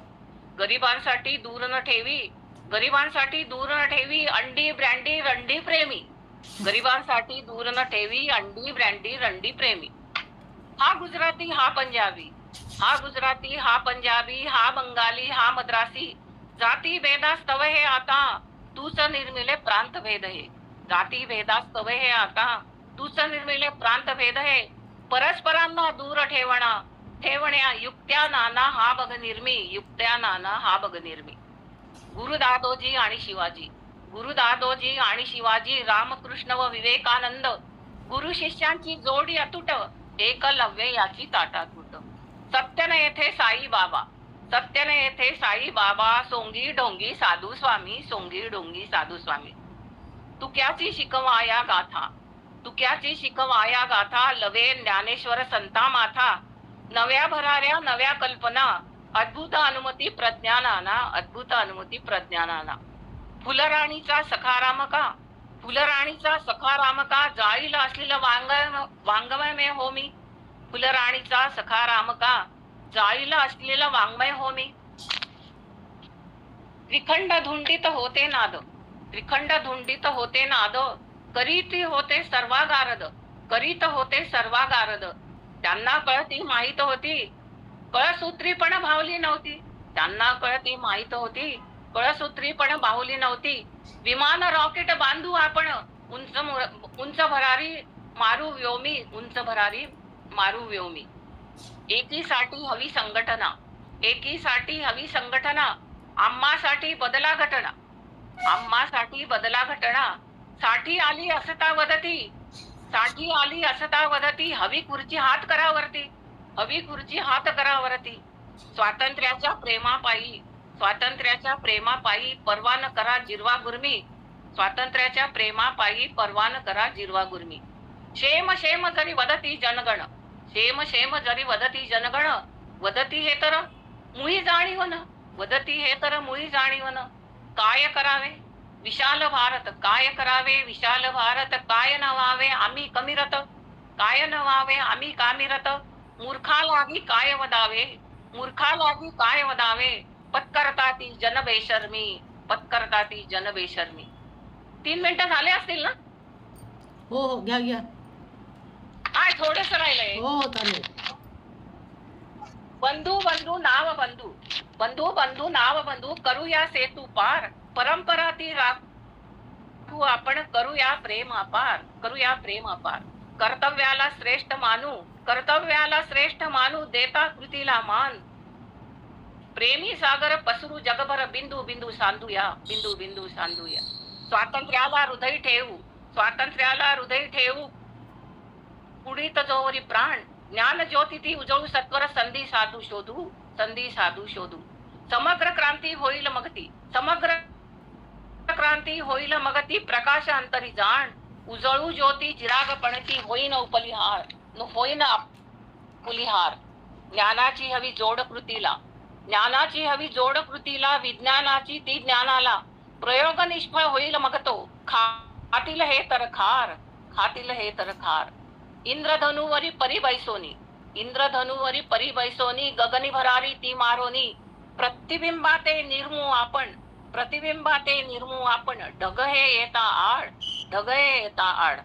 गरिबांसाठी दूर न ठेवी, गरिबांसाठी दूर न ठेवी. अंडी ब्रँडी रंडी प्रेमी, गरिबांसाठी दूर न ठेवी. अंडी ब्रँडी रंडी प्रेमी. हा गुजराती हा पंजाबी, हा गुजराती हा पंजाबी. हा बंगाली हा मद्रासी. जाती भेदास्तव हे आता, तूच निर्मिले प्रांत भेद हे. जाती भेदास्तव हे आता, तूच निर्मिले प्रांत भेद हे. परस्परांना दूर ठेवण्या युक्त्या नाना हा बघ निर्मी, युक्त्या नाना हा बघ निर्मी. गुरुदादोजी आणि शिवाजी, गुरुदादोजी आणि शिवाजी. रामकृष्ण व विवेकानंद. गुरु शिष्यांची जोडी अतुट, एकलव्य याची ताटातूट. सत्यन येथे साई बाबा, सत्यन येथे साई बाबा. सोंगी डोंगी साधू स्वामी, सोंगी डोंगी साधू स्वामी. तुक्याची शिकवाया गाथा, तुक्याची शिकवाया गाथा. लवे ज्ञानेश्वर संता माथा. नव्या भराऱ्या नव्या कल्पना, अद्भुत अनुमती प्रज्ञानाना, अद्भुत अनुमती प्रज्ञानाना. फुलराणीचा सखारामका, फुलराणीचा सखारामका. जाळीला असलेलं वाङ्मय मे हो मी. फुलराणीचा सखारामका, जाळीला असलेलं वाङ्मय हो मी. त्रिखंड धुंडीत होते नाद, त्रिखंड धुंडीत होते नाद. करीत होते सर्वागारद, करीत होते सर्वागारद. त्यांना कळती माहित होती, कळसूत्री पण भावली नव्हती. त्यांना कळती माहित होती, कळसूत्री पण भावली नव्हती. विमान रॉकेट बांधू आपण, उंच भरारी मारू व्योमी, उंच भरारी मारू व्योमी. एकीसाठी हवी संघटना, एकीसाठी हवी संघटना. आम्हासाठी बदला घटना, आम्हासाठी बदला घटना. साठी आली असता वदती, साठी आली असता वदती, हवी खुर्ची हात करावरती, हवी खुर्ची हात करावरती. स्वातंत्र्याच्या प्रेमापायी, स्वातंत्र्याच्या प्रेमापायी परवान करा जिरवा गुरमी, स्वातंत्र्याच्या प्रेमापायी परवान करा जिरवा गुरमी. शेम शेम जरी वदती जनगण, शेम शेम जरी वदती जनगण, वदती हे तर मुळी जाणीवन, वदती हे तर मुळी जाणीवन. काय करावे विशाल भारत, काय करावे विशाल भारत, काय नवावे आम्ही कमीरत, काय नवावे आम्ही कामीरत. मूर्खा लागी काय वदावे, मूर्खा लागी काय वदावे, पत्करता ती जन बेशर्मी, पत्करता ती जन बेशर्मी. 3 मिनिटं झाले असतील ना? हो हो, घ्या घ्या. काय थोडस राहिलंय. हो हो, चालेल. बंधू बंधू नाव बंधू, बंधू बंधू नाव बंधू, करूया सेतू पार, परंपरा ती राखू आपण, करूया प्रेम अपार, करूया प्रेम अपार. कर्तव्याला श्रेष्ठ मानू, कर्तव्याला श्रेष्ठ मानू, देता कृतीला मान. प्रेमी सागर पसरू जगभर, बिंदू बिंदू सांधूया, बिंदू बिंदू सांधूया. स्वातंत्र्याला हृदय ठेवू, स्वातंत्र्याला हृदय ठेवू, पुढीत जोवरी प्राण. ज्ञान ज्योती ती उजळू, सत्वर संधी साधू शोधू, संधी साधू शोधू. समग्र क्रांती होईल मगती, समग्र क्रांती होईल मगती, प्रकाश अंतरी जाण. उजळू ज्योती चिराग पणती, होईन उपलिहार, होईन पुलिहार. ज्ञानाची हवी जोड कृतीला, ज्ञानाची हवी जोड कृतीला, विज्ञानाची ती ज्ञानाला. प्रयोग निष्फळ होईल मग तो, खातील हे तर खार, खातील हे तर खार. इंद्रधनुवरी परिबैसोनी, इंद्रधनुवरी परिबैसोनी, गगनी भरारी ती मारोनी. प्रतिबिंबाते निर्मू आपण, प्रतिबिंबाते निर्मू आपण, ढग हे येता आड, ढग हे येता आड.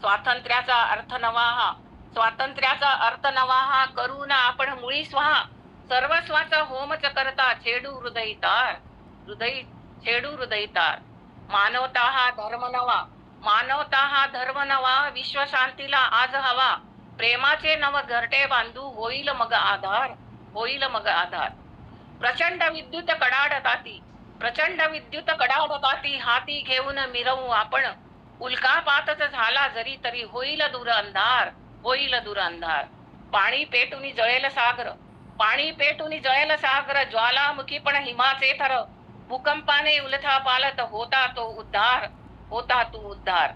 स्वातंत्र्याचा अर्थ नवा हा, स्वातंत्र्याचा अर्थ नवा हा, करू ना आपण मुळी स्वाहा. सर्वस्वाचा होमच करता, छेडू हृदय तार, हृदय छेडू हृदय तार. मानवता हा धर्म नवा, मानवता हा धर्म नवा, विश्व शांतीला आज हवा. प्रेमाचे नव घरटे बांधू, होईल मग आधार, होईल मग आधार. प्रचंड विद्युत कडाडताती, प्रचंड विद्युत कडाडताती, हाती घेऊन मिरवू आपण. उल्कापातच झाला जरी तरी, होईल दूर अंधार, होईल दूर अंधार. पाणी पेटून जळेल सागर, पाणी पेटून जळेल सागर, ज्वालामुखी पण हिमाचे थर. भूकंपाने उलथा पालत, होता तो उद्धार, होता तू उद्धार.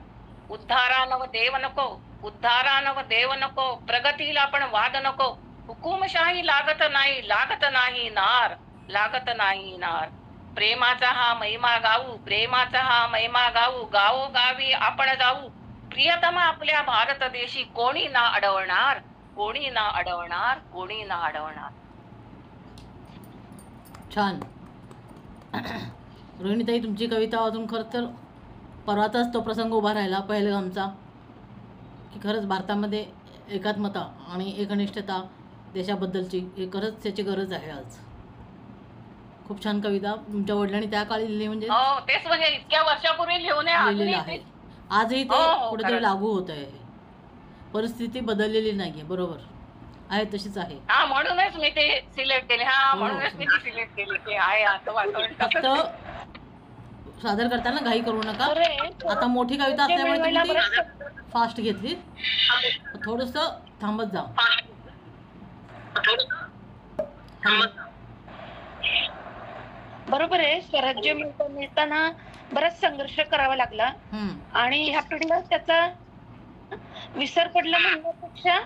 उद्धारानव देव नको, उद्धारानव देव नको, प्रगतीला पण वाद नको. हुकुमशाही लागत नाही, लागत नाही नार, लागत नाही नार. प्रेमाचा हा महिमा गाऊ, प्रेमाचा हा महिमा गाऊ, गावो गावी आपण जाऊ. प्रियतम आपल्या भारत देशी, कोणी ना अडवणार, कोणी ना अडवणार, कोणी ना अडवणार. छान. रोहिणीताई, तुमची कविता वाचून खरं तर परवाचाच तो प्रसंग उभा राहिला पहलगामचा, की खरंच भारतामध्ये एकात्मता आणि एकनिष्ठता देशाबद्दलची हे खरंच त्याची गरज आहे आज. खूप छान कविता तुमच्या वडिलांनी त्या काळी लिहिली, म्हणजे हो तेच म्हणजे इतक्या वर्षापूर्वी लिहिलेलं आहे. आजही ते कुठेतरी लागू होत आहे. परिस्थिती बदललेली नाहीये, बरोबर आहे, तशीच आहे. हा म्हणूनच मी ते सिलेक्ट केले. हा म्हणूनच मी ते सिलेक्ट केले की आहे आता वातावरण. फक्त सादर करताना घाई करू नका. आता मोठी कविता असल्यामुळे तुम्ही ती फास्ट घेतली, थोडस थांबत जा. बरोबर आहे. स्वराज्य मिळताना बराच संघर्ष करावा लागला आणि ह्या पिढीला त्याचा विसर पडला म्हणण्यापेक्षा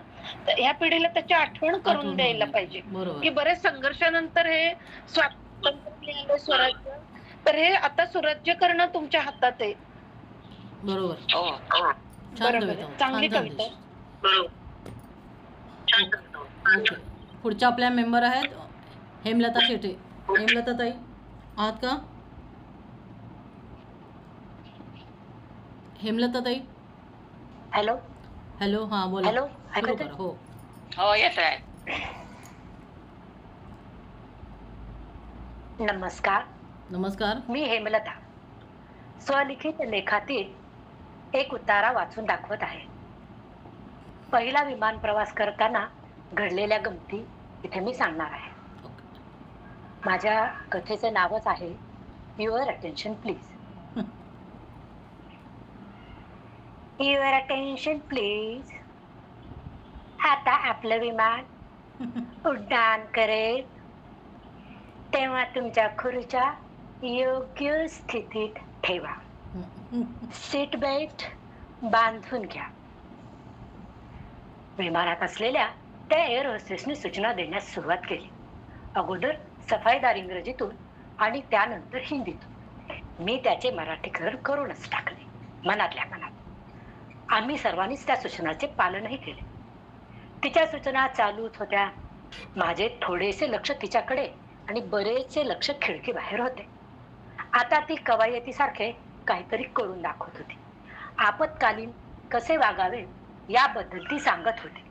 ह्या पिढीला त्याची आठवण करून द्यायला पाहिजे की बरेच संघर्षानंतर हे स्वातंत्र्य स्वराज्य, तर हे आता स्वराज्य करणं तुमच्या हातात आहे. बरोबर. चांगली कविता. पुढच्या आपल्या मेंबर आहेत हेमलता शेटे. हेमलता ताई आहात का? हेमलता ताई. Hello hello. हा बोला. हॅलो. हो हो येत आहे. नमस्कार. नमस्कार. मी हेमलता स्वलिखित लेखातील एक उतारा वाचून दाखवत आहे. पहिला विमान प्रवास करताना घडलेल्या गमती इथे मी सांगणार आहे. माझ्या कथेचे नावच आहे your attention please. Your attention please. आता आपलं विमान उड्डाण करेल तेव्हा तुमच्या खुर्च्या योग्य स्थितीत ठेवा. सीट बेल्ट बांधून घ्या. विमानात असलेल्या त्या एअर होस्टेसने सूचना देण्यास सुरुवात केली. अगोदर सफाईदार इंग्रजीतून आणि त्यानंतर हिंदीतून. मी त्याचे मराठीकरण करूनच टाकले मनातल्या मनात. आम्ही सर्वांनीच त्या सूचनाचे पालनही केले. तिच्या सूचना चालूच होत्या. माझे थोडेसे लक्ष तिच्याकडे आणि बरेचसे लक्ष खिडकी बाहेर होते. आता ती कवायतीसारखे काहीतरी करून दाखवत होती. आपत्कालीन कसे वागावे याबद्दल ती सांगत होती.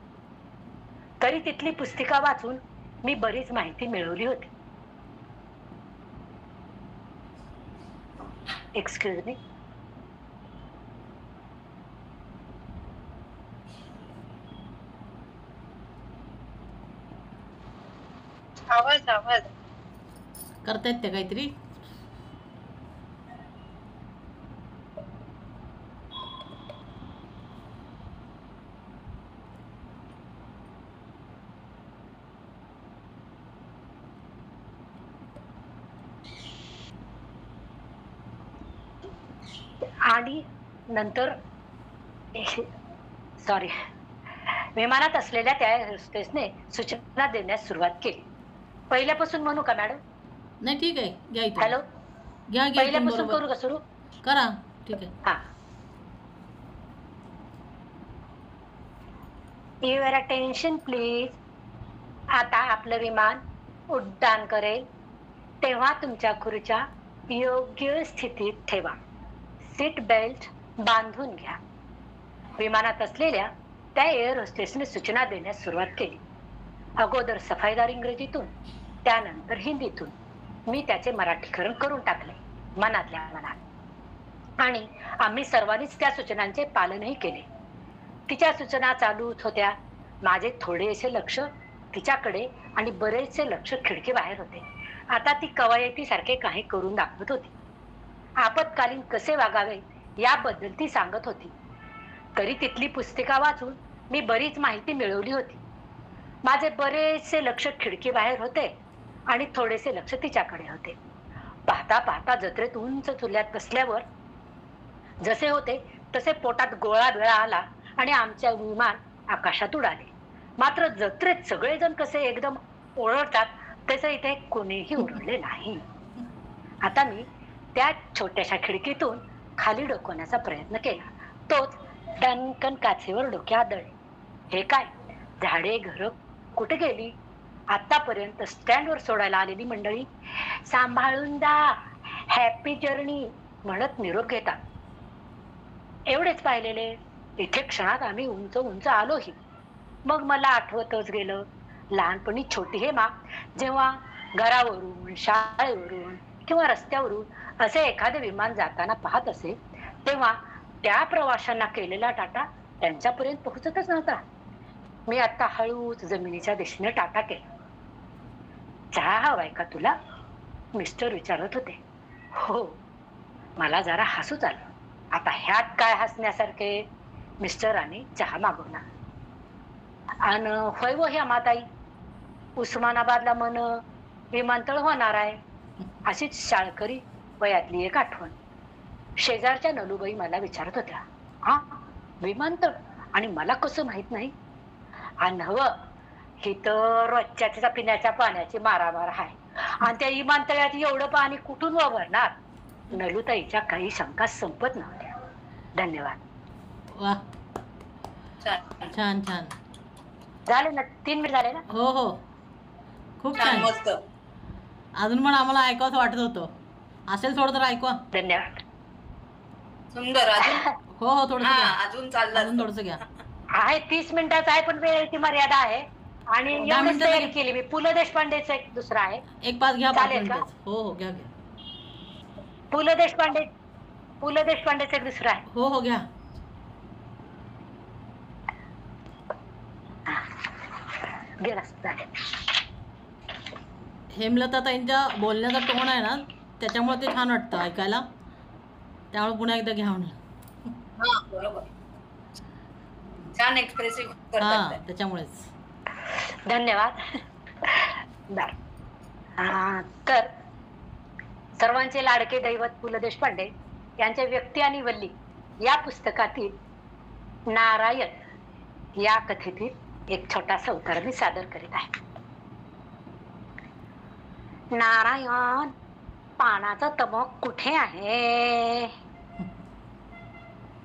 तरी तिथली पुस्तिका वाचून मी बरीच माहिती मिळवली होती. Excuse me. आवाज आवाज करतायत ते काहीतरी. आणि नंतर सॉरी विमानात असलेल्या त्या होस्टेसने सूचना देण्यास सुरुवात केली. पहिल्यापासून म्हणू का मॅडम? नाही ठीक आहे, घ्या इथे. हॅलो, घ्या घ्या इथून पहिल्यापासून बरोबर. करू का सुरू? करा, ठीक आहे. हा. Your attention please. आता आपलं विमान उड्डाण करेल तेव्हा तुमच्या खुर्च्या योग्य स्थितीत ठेवा. सीट बेल्ट बांधून घ्या. विमानात असलेल्या त्या एअर होस्टेसने सूचना देण्यास सुरुवात केली. अगोदर सफाईदार इंग्रजीतून त्यानंतर हिंदीतून. मी त्याचे मराठीकरण करून टाकले मनातल्या मनात. आणि आम्ही सर्वांनीच त्या सूचनांचे पालनही केले. तिच्या सूचना चालूच होत्या. माझे थोडेसे लक्ष तिच्याकडे आणि बरेचसे लक्ष खिडकी बाहेर होते. आता ती कवायतीसारखे काही करून दाखवत होती. आपत्कालीन कसे वागावे याबद्दल ती सांगत होती. तरी तिथली पुस्तिका वाचून मी बरीच माहिती मिळवली होती. माझे बरेचसे लक्ष खिडकी बाहेर होते आणि थोडेसे लक्ष तिच्याकडे होते. पाहता पाहता जत्रेत उंच चुल्यात बसल्यावर जसे होते तसे पोटात गोळा बिळा आला आणि आमचे विमान आकाशात उडाले. मात्र जत्रेत सगळेजण कसे एकदम ओरडतात तसे इथे कोणीही ओरडले नाही. आता मी त्या छोट्याशा खिडकीतून खाली डोकवण्याचा प्रयत्न केला. तोच डनकन काचेवर डोके आदळले. हे काय, झाडे घर कुठे गेली? आतापर्यंत स्टँडवर सोडायला आलेली मंडळी सांभाळून जा, हॅपी जर्नी म्हणत निरोप घेतात. एवढेच पाहिलेले. इथे क्षणात आम्ही उंच उंच आलोही. मग मला आठवतच गेलं लहानपणी छोटी हेमा जेव्हा घरावरून, शाळेवरून किंवा रस्त्यावरून असे एखादे विमान जाताना पाहत असे तेव्हा त्या प्रवाशांना केलेला टाटा त्यांच्यापर्यंत पोहोचतच नव्हता. मी आता हळूच जमिनीच्या दिशेने टाटा केला. चहा हवाय का तुला? मिस्टर विचारत होते. हो. मला जरा हसूच आलं. आता ह्यात काय हसण्यासारखे? मिस्टरांनी चहा मागवला. आणि होय व ह्या माताई, उस्मानाबादला मन विमानतळ होणार आहे. अशीच शाळकरी वयातली एक आठवण. शेजारच्या नलूबाई मला विचारत होत्या, हा विमानतळ आणि मला कसं माहित नाही? आणि हवं ही तर रोजच्या तिचा पिण्याच्या पाण्याची मारामार आहे आणि त्या विमानतळात एवढं पाणी कुठून वापरणार? नलूताईच्या काही शंका संपत नव्हत्या. धन्यवाद. वा, छान छान झाले ना? 3 मिनिट झाले ना? हो हो, खूप छान. मस्त. अजून पण आम्हाला ऐकावंच वाटत होतं. असेल थोडं तर ऐकवा. धन्यवाद. सुंदर. अजून हो हो, थोडस घ्या. अजून चाललं. अजून थोडस घ्या. आहे 30 मिनिटाचा आहे पण वेळेची मर्यादा आहे. आणि 10 एवढीच मिनिटं तयारी तरी. केली मी. पु ल देशपांडेचा एक दुसरा आहे. एक पाच घ्या, 5 चालेल का? मिनिटच. हो हो, घ्या घ्या. पु ल देशपांडेचा एक दुसरा आहे. हो हो, घ्या. गेला चालेल. हेमलता ताईंच्या बोलण्याचा टोन आहे ना, त्याच्यामुळे ते छान वाटतं ऐकायला. त्यामुळे पुन्हा एकदा घ्या म्हणलं. हा, बरोबर. छान एक्सप्रेसिव्ह हा करतात ते. त्याच्यामुळेच. धन्यवाद. बर. तर सर्वांचे लाडके दैवत पु ल देशपांडे यांचे व्यक्ती आणि वल्ली या पुस्तकातील नारायण या कथेतील एक छोटासा उतारा मी सादर करीत आहे. नारायण, पानाचं तमक कुठे आहे?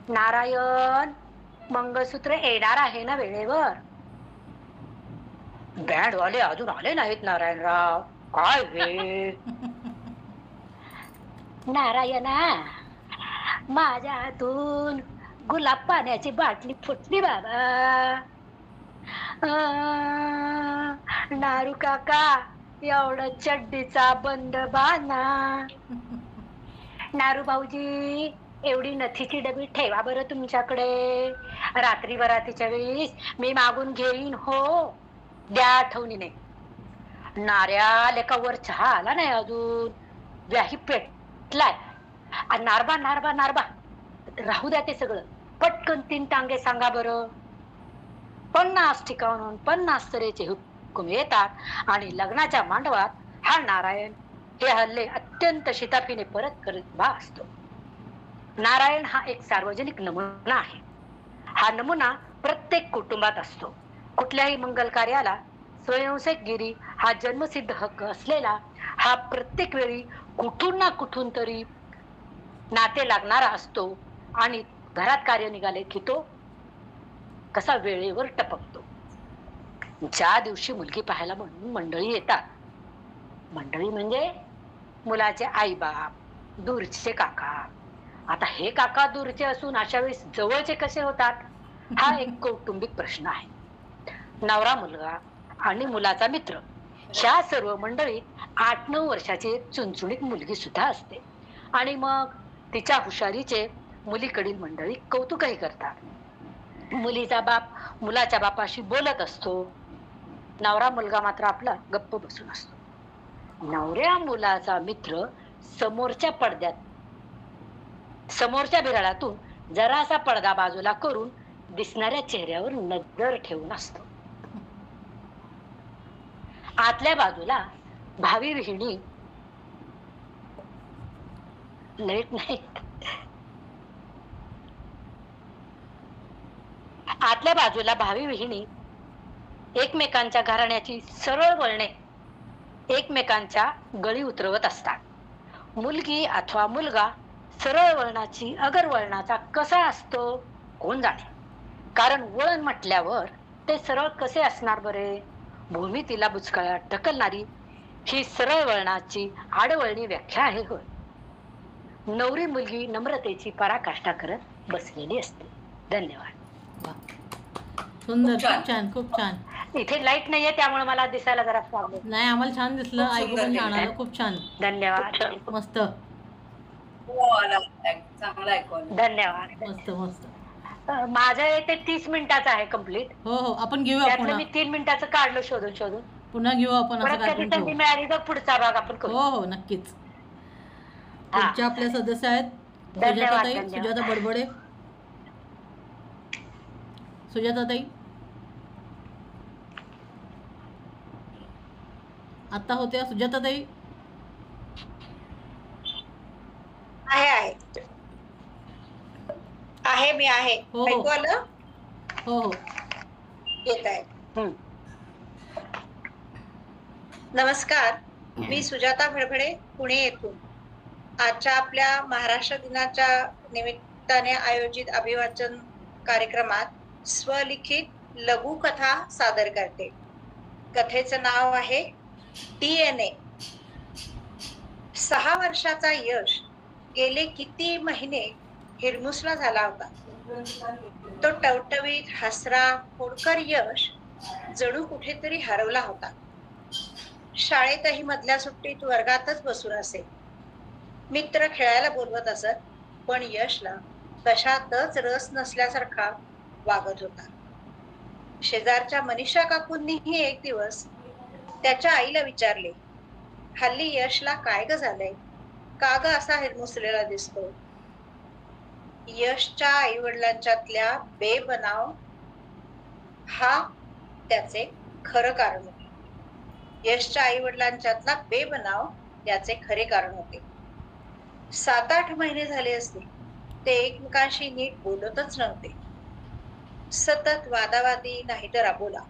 नारायण, मंगळसूत्र येणार आहे ना वेळेवर? बँडवाले अजून आले नाहीत नारायणराव. काय हे? नारायणा, माझ्या हातून गुलाब पाण्याची बाटली फुटली बाबा. नारू काका, एवढं चड्डीचा बंद बाना. नारू भाऊजी, एवढी नथीची डबी ठेवा बरं तुमच्याकडे. रात्री बरातीच्या वेळीस मी मागून घेईन हो. द्या आठवणीने. नाऱ्या लेकावर चहा आला नाही अजून. व्याही पेटलाय. नारबा नारबा नारबा, राहू द्या ते सगळं. पटकन 3 टांगे सांगा बरं. 50 ठिकाणून 50 तऱ्हेचे हुक्म येतात आणि लग्नाच्या मांडवात हा नारायण हे हल्ले अत्यंत शिताफीने परत करत उभा असतो. नारायण हा एक सार्वजनिक नमुना आहे. हा नमुना प्रत्येक कुटुंबात असतो. कुठल्याही मंगल कार्याला स्वयंसेवकगिरी हा जन्मसिद्ध हक्क असलेला हा प्रत्येक वेळी कुठून ना कुठून तरी नाते लागणारा असतो आणि घरात कार्य निघाले की तो कसा वेळेवर टपकतो. ज्या दिवशी मुलगी पाहायला म्हणून मंडळी येतात, मंडळी म्हणजे मुलाचे आई बाप, दूरचे काका. आता हे काका दूरचे असून अशा वेळेस जवळचे कसे होतात, हा एक कौटुंबिक प्रश्न आहे. नवरा, मुलगा आणि मुलाचा मित्र ह्या सर्व मंडळीत 8-9 वर्षाची एक चुणचुणीत मुलगी सुद्धा असते. आणि मग तिच्या हुशारीचे मुलीकडील मंडळी कौतुकही करतात. मुलीचा बाप मुलाच्या बापाशी बोलत असतो. नवरा मुलगा मात्र आपला गप्प बसून असतो. नवऱ्या मुलाचा मित्र समोरच्या बिराळातून जरासा पडदा बाजूला करून दिसणाऱ्या चेहऱ्यावर नजर ठेवून असतो. आतल्या बाजूला भावी विहिणी लेट नाही आतल्या बाजूला भावी विहिणी एकमेकांच्या घराण्याची सरळ वळणे एकमेकांच्या गळी उतरवत असतात. मुलगी अथवा मुलगा सरळ वळणाची अगर वळणाचा कसा असतो कोण जाणे. कारण वळण म्हटल्यावर ते सरळ कसे असणार बरे. भूमी तिला बुचकळ्यात ढकलणारी ही सरळ वळणाची आडवळणी व्याख्या आहे होय. नवरी मुलगी नम्रतेची पराकाष्ठा करत बसलेली असते. धन्यवाद. सुंदर, खूप छान, खूप छान. इथे लाईट नाहीये त्यामुळे मला दिसायला जरा प्रॉब्लेम. नाही, आम्हाला छान दिसलं, ऐकू पण छान आलं. खूप छान, धन्यवाद. मस्त, चांगला ऐकू आलं. धन्यवाद. मस्त मस्त. माझं ते 30 मिनिटाचं आहे कम्प्लीट. हो हो, आपण घेऊया त्यातलं पुन्हा. मी 3 मिनिटाचं काढलं शोधून. पुन्हा घेऊ आपण, असं परत काय कधी पण संधी ठेवू. मिळाली तर पुढचा भाग आपण करू. हो हो, नक्कीच. हा. पुढच्या आपल्या सदस्य आहेत धन्यवाद, सुजाताताई, धन्यवाद. सुजाता बडबडे. सुजाताताई आता होत्या. सुजाताताई आहे मी आहे. हो, हो. ऐकू आलं? हो हो. येत आहे. नमस्कार, मी सुजाता भडभडे, पुणे येथून आजच्या आपल्या महाराष्ट्र दिनाच्या निमित्ताने आयोजित अभिवाचन कार्यक्रमात स्वलिखित लघुकथा सादर करते. कथेचं नाव आहे DNA. 6 वर्षाचा यश गेले किती महिने हिरमुसला झाला होता. तो टवटवीत हसरा खोडकर यश जणू कुठेतरी हरवला होता. शाळेतही मधल्या सुट्टीत वर्गातच बसून असे. मित्र खेळायला बोलवत असत, पण यशला कशातच रस नसल्यासारखा वागत होता. शेजारच्या मनीषा काकूंनीही एक दिवस त्याच्या आईला विचारले, हल्ली यशला काय ग झालंय, का ग असा हिरमुसलेला दिसतो. यशच्या आई वडिलांच्यातल्या बेबनाव हा त्याचे खरं कारण होते. यशच्या आई वडिलांच्यातला बेबनाव याचे खरे कारण होते. 7-8 महिने झाले असतील ते एकमेकांशी नीट बोलतच नव्हते. सतत वादावादी नाहीतर अबोला.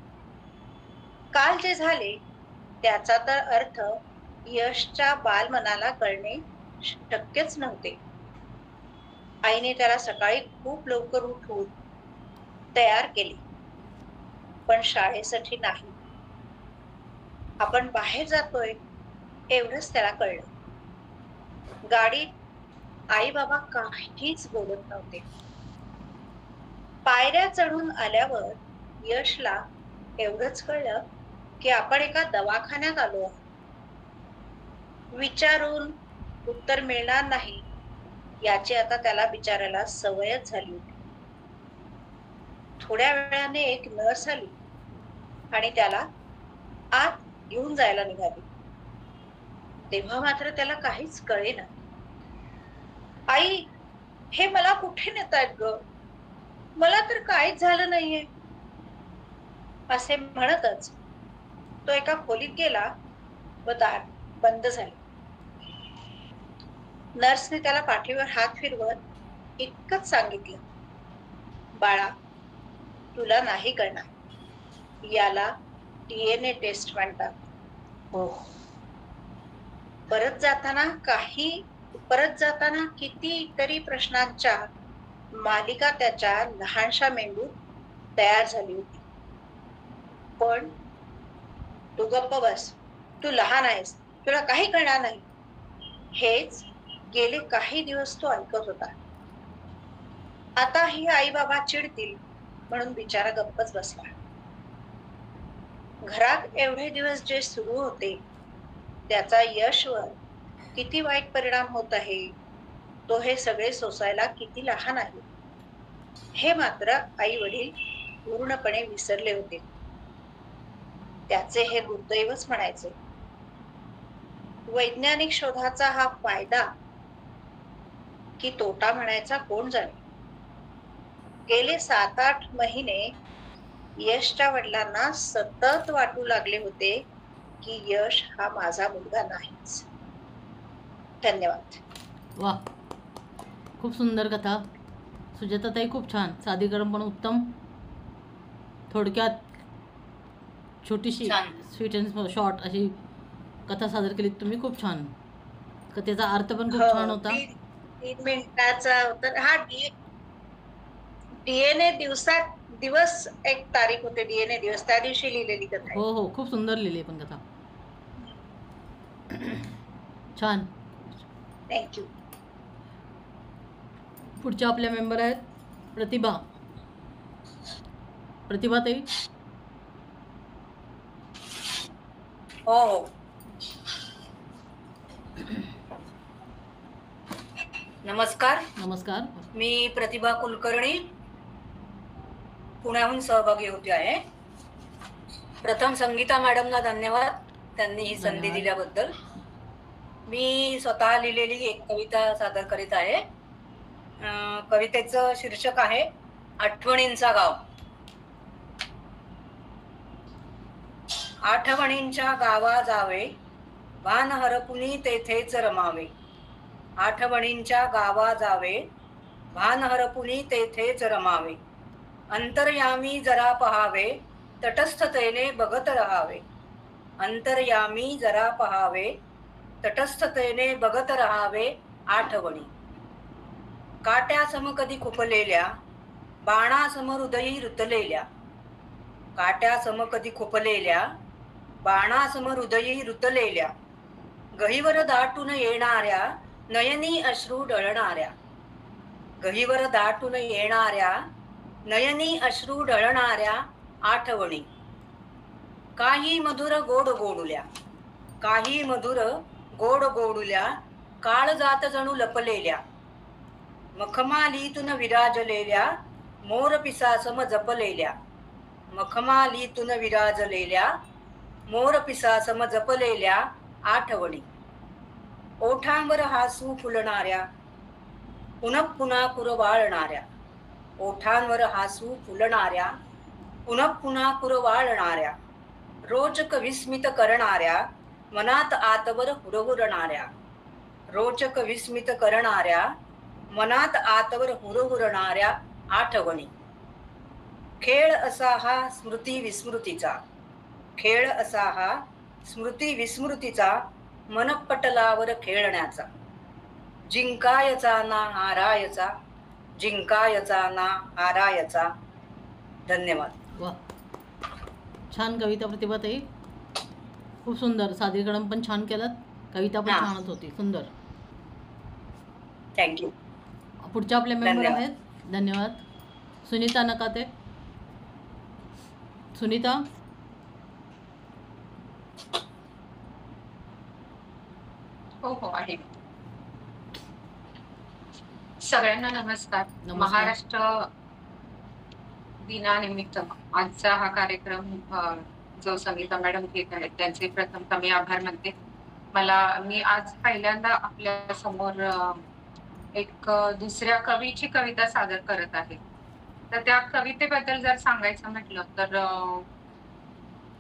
काल जे झाले त्याचा तर अर्थ यशच्या बालमनाला कळणे शक्यच नव्हते. आईने त्याला सकाळी खूप लवकर उठवून तयार केले, पण शाळेसाठी नाही. आपण बाहेर जातोय एवढंच त्याला कळलं. गाडीत आई बाबा काहीच बोलत नव्हते. पायऱ्या चढून आल्यावर यशला एवढंच कळलं की आपण एका दवाखान्यात आलो आहोत. विचारून उत्तर मिळणार नाही याची आता त्याला बिचारायला सवयच झाली होती. थोड्या वेळाने एक नर्स आली आणि त्याला आत घेऊन जायला निघाली. तेव्हा मात्र त्याला काहीच कळेना. आई, हे मला कुठे नेतायत ग? मला तर काहीच झालं नाहीये असे म्हणतच तो एका खोलीत गेला व दार बंद झाले. नर्सने त्याला पाठीवर हात फिरवत इतकंच सांगितलं, बाळा, तुला नाही कळणार. याला DNA टेस्ट म्हणतात. हो. परत जाताना कितीतरी प्रश्नांच्या मालिका त्याच्या लहानशा मेंदूत तयार झाली होती. पण तू गप्प बस, तू लहान आहेस, तुला काही कळणार नाही, हेच गेले काही दिवस तो ऐकत होता. आता ही आई बाबा चिडतील म्हणून बिचारा गप्पच बसला. घरात एवढे दिवस जे सुरू होते त्याचा यशवर किती वाईट परिणाम होत आहे, तो हे सगळे सोसायला किती लहान आहे हे मात्र आई वडील पूर्णपणे विसरले होते. त्याचे हे दुर्दैवच म्हणायचे. वैज्ञानिक शोधाचा हा फायदा की तोटा म्हणायचा कोण जाणे. गेले 7-8 महिने यशच्या वडिलांना सतत वाटू लागले होते की यश हा माझा मुलगा नाहीच. धन्यवाद. वा, खूप सुंदर कथा. सुजाताताई खूप छान. सादरीकरण पण उत्तम. थोडक्यात छोटीशी स्वीट अँड शॉर्ट अशी कथा सादर केली तुम्ही. खूप छान. कथेचा अर्थ पण खूप छान होता. 3 मिनिटाचा होता हा. DNA दिवस एक तारीख होते. DNA दिवस त्या दिवशी लिहिलेली कथा आहे. हो हो, खूप सुंदर लिहिली पण कथा. छान. थँक्यू. पुढच्या आपल्या मेंबर आहेत प्रतिभा. प्रतिभा ताई. हो हो. नमस्कार. नमस्कार. मी प्रतिभा कुलकर्णी पुण्याहून सहभागी होते आहे. प्रथम संगीता मॅडमला धन्यवाद, त्यांनी ही संधी दिल्याबद्दल. मी स्वतः लिहिलेली एक कविता सादर करीत आहे. कवितेचं शीर्षक आहे आठवणींचा गाव. आठवणींच्या गावा जावे, भान हरपुनी तेथेच रमावे. आठवणींच्या गावा जावे, भान हरपुनी तेथेच रमावे. अंतर्यामी जरा पहावे, तटस्थतेने बघत रहावे. अंतर्यामी जरा पहावे, तटस्थतेने बघत रहावे आठवणी. काट्यासम कधी खुपलेल्या, बाणासम हृदयी रुतलेल्या. काट्यासम कधी खुपलेल्या, बाणासम हृदयी रुतलेल्या. गहिवर दाटून येणाऱ्या, नयनी अश्रू ढळणाऱ्या. गहिवर दाटून येणाऱ्या, नयनी अश्रू ढळणाऱ्या आठवणी. काही मधुर गोड गोडुल्या, काही मधुर गोड गोडुल्या. काळ जात जणू लपलेल्या, मखमालीतून विराजलेल्या. मोर पिसासम जपलेल्या, मखमालीतून विराजलेल्या. मोर पिसासम जपलेल्या आठवणी. ओठांवर हासू फुलणाऱ्या, पुनः पुन्हा कुरवाळणाऱ्या. ओठांवर हासू फुलणाऱ्या, पुन्हा पुन्हा कुरवाळणाऱ्या, रोचक विस्मित करणाऱ्या, मनात आतवर हुरहुरणाऱ्या, रोचक विस्मित करणाऱ्या, मनात आतवर हुरहुरणाऱ्या आठवणी. खेळ असा हा स्मृती विस्मृतीचा, खेळ असा हा स्मृती विस्मृतीचा, मनपटलावर खेळण्याचा. जिंकायचा ना हारायचा, जिंकायचा ना हारायचा. धन्यवाद. वा, छान कविता प्रतिभाताई, खूप सुंदर. सादरीकरण पण छान केलं, कविता पण छानच होती, सुंदर. थँक्यू. पुढच्या आपले मेंबर धन्यवाद. आहेत. धन्यवाद. सुनीता नकाते. सुनीता. हो हो आहे. सगळ्यांना नमस्कार. नमस्कार. महाराष्ट्र दिनानिमित्त आजचा हा कार्यक्रम जो संगीता मॅडम घेत आहेत त्यांचे प्रथमतः मी आभार मानते. मी आज पहिल्यांदा आपल्या समोर एक दुसऱ्या कवीची कविता सादर करत आहे. तर त्या कवितेबद्दल जर सांगायचं म्हटलं तर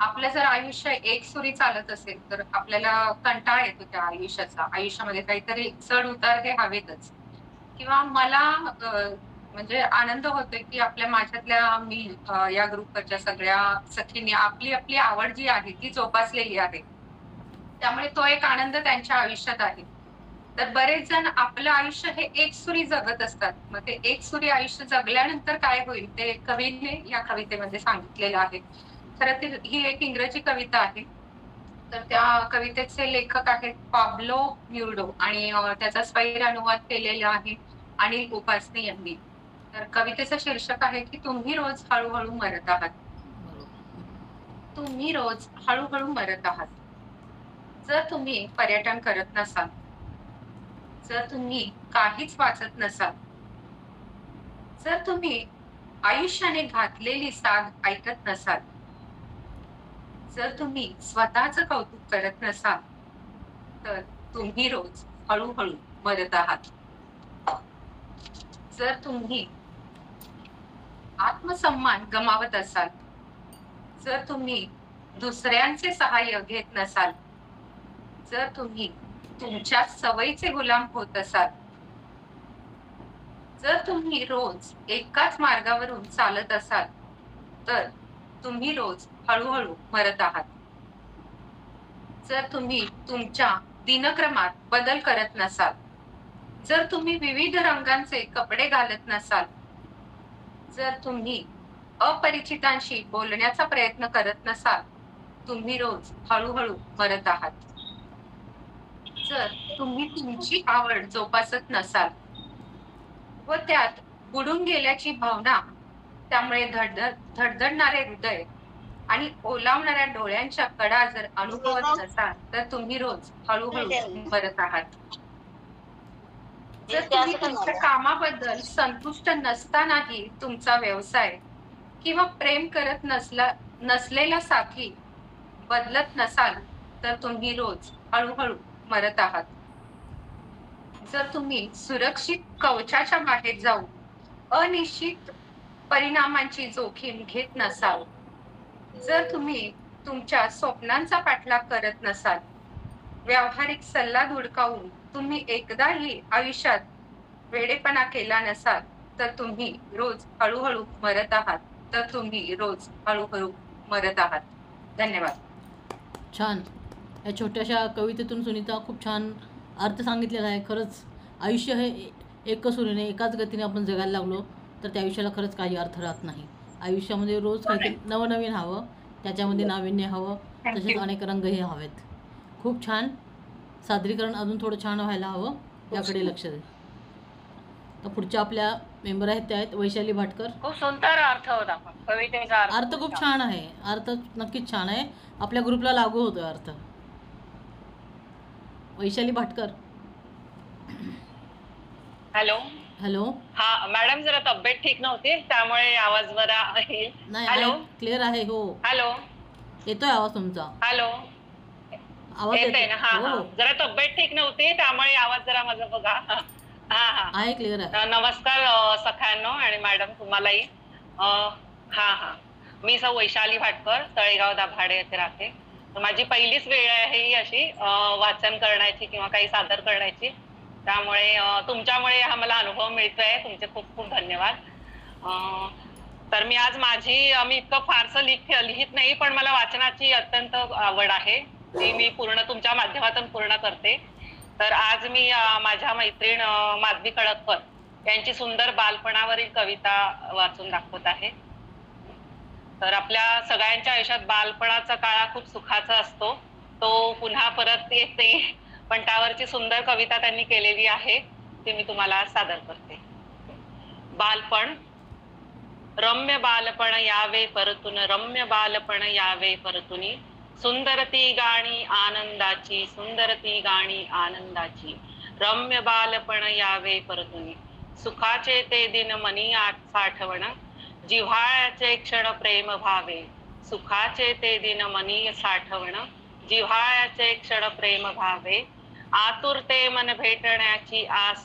आपलं जर आयुष्य एकसुरी चालत असेल तर आपल्याला कंटाळा येतो त्या आयुष्याचा. आयुष्यामध्ये काहीतरी चढ उतार हे हवेतच. किंवा मला म्हणजे आनंद होतोय की माझ्यातल्या मी या ग्रुपच्या सगळ्या सखींनी आपली आपली आवड जी आहे ती जोपासलेली आहे. त्यामुळे तो एक आनंद त्यांच्या आयुष्यात आहे. तर बरेच जण आपलं आयुष्य हे एकसुरी जगत असतात. मग ते एकसुरी आयुष्य जगल्यानंतर काय होईल ते कवीने या कवितेमध्ये सांगितलेलं आहे. खरं तर ही एक इंग्रजी कविता आहे. तर त्या कवितेचे लेखक आहेत पाब्लो न्युरडो आणि त्याचा स्वैर अनुवाद केलेला आहे अनिल उपासने यांनी. तर कवितेचं शीर्षक आहे की तुम्ही रोज हळूहळू मरत आहात. तुम्ही रोज हळूहळू मरत आहात. जर तुम्ही पर्यटन करत नसाल, जर तुम्ही काहीच वाचत नसाल, जर तुम्ही आयुष्याने घातलेली साद ऐकत नसाल, जर तुम्ही स्वतःचं कौतुक करत नसाल, तर तुम्ही रोज हळूहळू मरत आहात. जर तुम्ही आत्मसन्मान गमावत असाल, जर तुम्ही दुसऱ्यांचे सहाय्य घेत नसाल, जर तुम्ही तुमच्या सवयीचे गुलाम होत असाल, जर तुम्ही रोज एकाच मार्गावरून चालत असाल, तर तुम्ही रोज हळूहळू मरत आहात. जर तुम्ही तुमच्या दिनक्रमात बदल करत नसाल, जर तुम्ही विविध रंगांचे कपडे घालत नसाल, जर तुम्ही अपरिचितांशी बोलण्याचा प्रयत्न करत नसाल, तुम्ही रोज हळूहळू मरत आहात. जर तुम्ही तुमची आवड जोपासत नसाल व त्यात बुडून गेल्याची भावना, त्यामुळे धडधडणारे हृदय आणि ओलावणाऱ्या डोळ्यांच्या कडा जर अनुभवत नसाल, तर तुम्ही रोज हळूहळू मरत आहात. जर तुम्ही तुमच्या कामाबद्दल संतुष्ट नसतानाही तुमचा व्यवसाय किंवा प्रेम करत नसलेला साथी बदलत नसाल, तर तुम्ही रोज हळूहळू मरत आहात. जर तुम्ही सुरक्षित कवचाच्या बाहेर जाऊन अनिश्चित परिणामांची जोखीम घेत नसाल, जर तुम्ही तुमच्या स्वप्नांचा पाठलाग करत नसाल, व्यावहारिक सल्ला धुडकावून तुम्ही एकदाही आयुष्यात वेडेपणा केला नसाल, तर तुम्ही रोज हळूहळू मरत आहात. तर तुम्ही रोज हळूहळू मरत आहात. धन्यवाद. छान. या छोट्याशा कवितेतून सुनीता खूप छान अर्थ सांगितलेला आहे. खरंच आयुष्य हे एकसुरीने एकाच गतीने आपण जगायला लागलो तर त्या आयुष्याला खरंच काही अर्थ राहत नाही. आयुष्यामध्ये रोज काहीतरी नवनवीन हवं, त्याच्यामध्ये नाविन्य हवं, तसेच अनेक रंगही हवेत. खूप छान. सादरीकरण अजून थोडं छान व्हायला हवं, याकडे लक्ष दे. तर पुढच्या आपल्या मेंबर आहेत त्या आहेत वैशाली भाटकर. खूप सुंदर अर्थ होता कवितेचा. अर्थ खूप छान आहे. अर्थ नक्कीच छान आहे. आपल्या ग्रुपला लागू होतोय अर्थ. वैशाली भाटकर. हॅलो. हॅलो. हा मॅडम, जरा तब्येत ठीक नव्हती त्यामुळे आवाज बरा आहे. नाही, क्लिअर आहे. हो, हॅलो, येतोय आवाज तुमचा. हॅलो, आवाज येतोय ना? हा हा, जरा तब्येत ठीक नव्हती त्यामुळे आवाज जरा माझा बघा. हा हा आहे, क्लिअर आहे. नमस्कार सखांनो आणि मॅडम तुम्हालाही. हा हा, मी सौ वैशाली भाटकर, तळेगाव दाभाडे येथे राहते. तर माझी पहिलीच वेळ आहे ही अशी वाचन करण्याची किंवा काही सादर करण्याची. त्यामुळे तुमच्यामुळे हा मला अनुभव मिळतोय. तुमचे खूप खूप धन्यवाद. तर मी आज मी इतकं फारसं लिहित नाही, पण मला वाचनाची अत्यंत आवड आहे, ती मी पूर्ण तुमच्या माध्यमातून पूर्ण करते. तर आज मी माझ्या मैत्रीण माधवी कळककर यांची सुंदर बालपणावरील कविता वाचून दाखवत आहे. तर आपल्या सगळ्यांच्या आयुष्यात बालपणाचा काळ खूप सुखाचा असतो, तो पुन्हा परत येत नाही, पण त्यावरची सुंदर कविता त्यांनी केलेली आहे, ती मी तुम्हाला सादर करते. बालपण. रम्य बालपण यावे परतून, रम्य बालपण यावे परतुनी, सुंदर ती गाणी आनंदाची, सुंदर ती गाणी आनंदाची, रम्य बालपण यावे परतुनी, सुखाचे ते दिन मनी साठवण, जिव्हाळ्याचे क्षण प्रेम भावे, सुखाचे ते दिन मनी साठवण, जिव्हाळ्याचे क्षण प्रेम भावे, आतुरते मन भेटण्याची आस,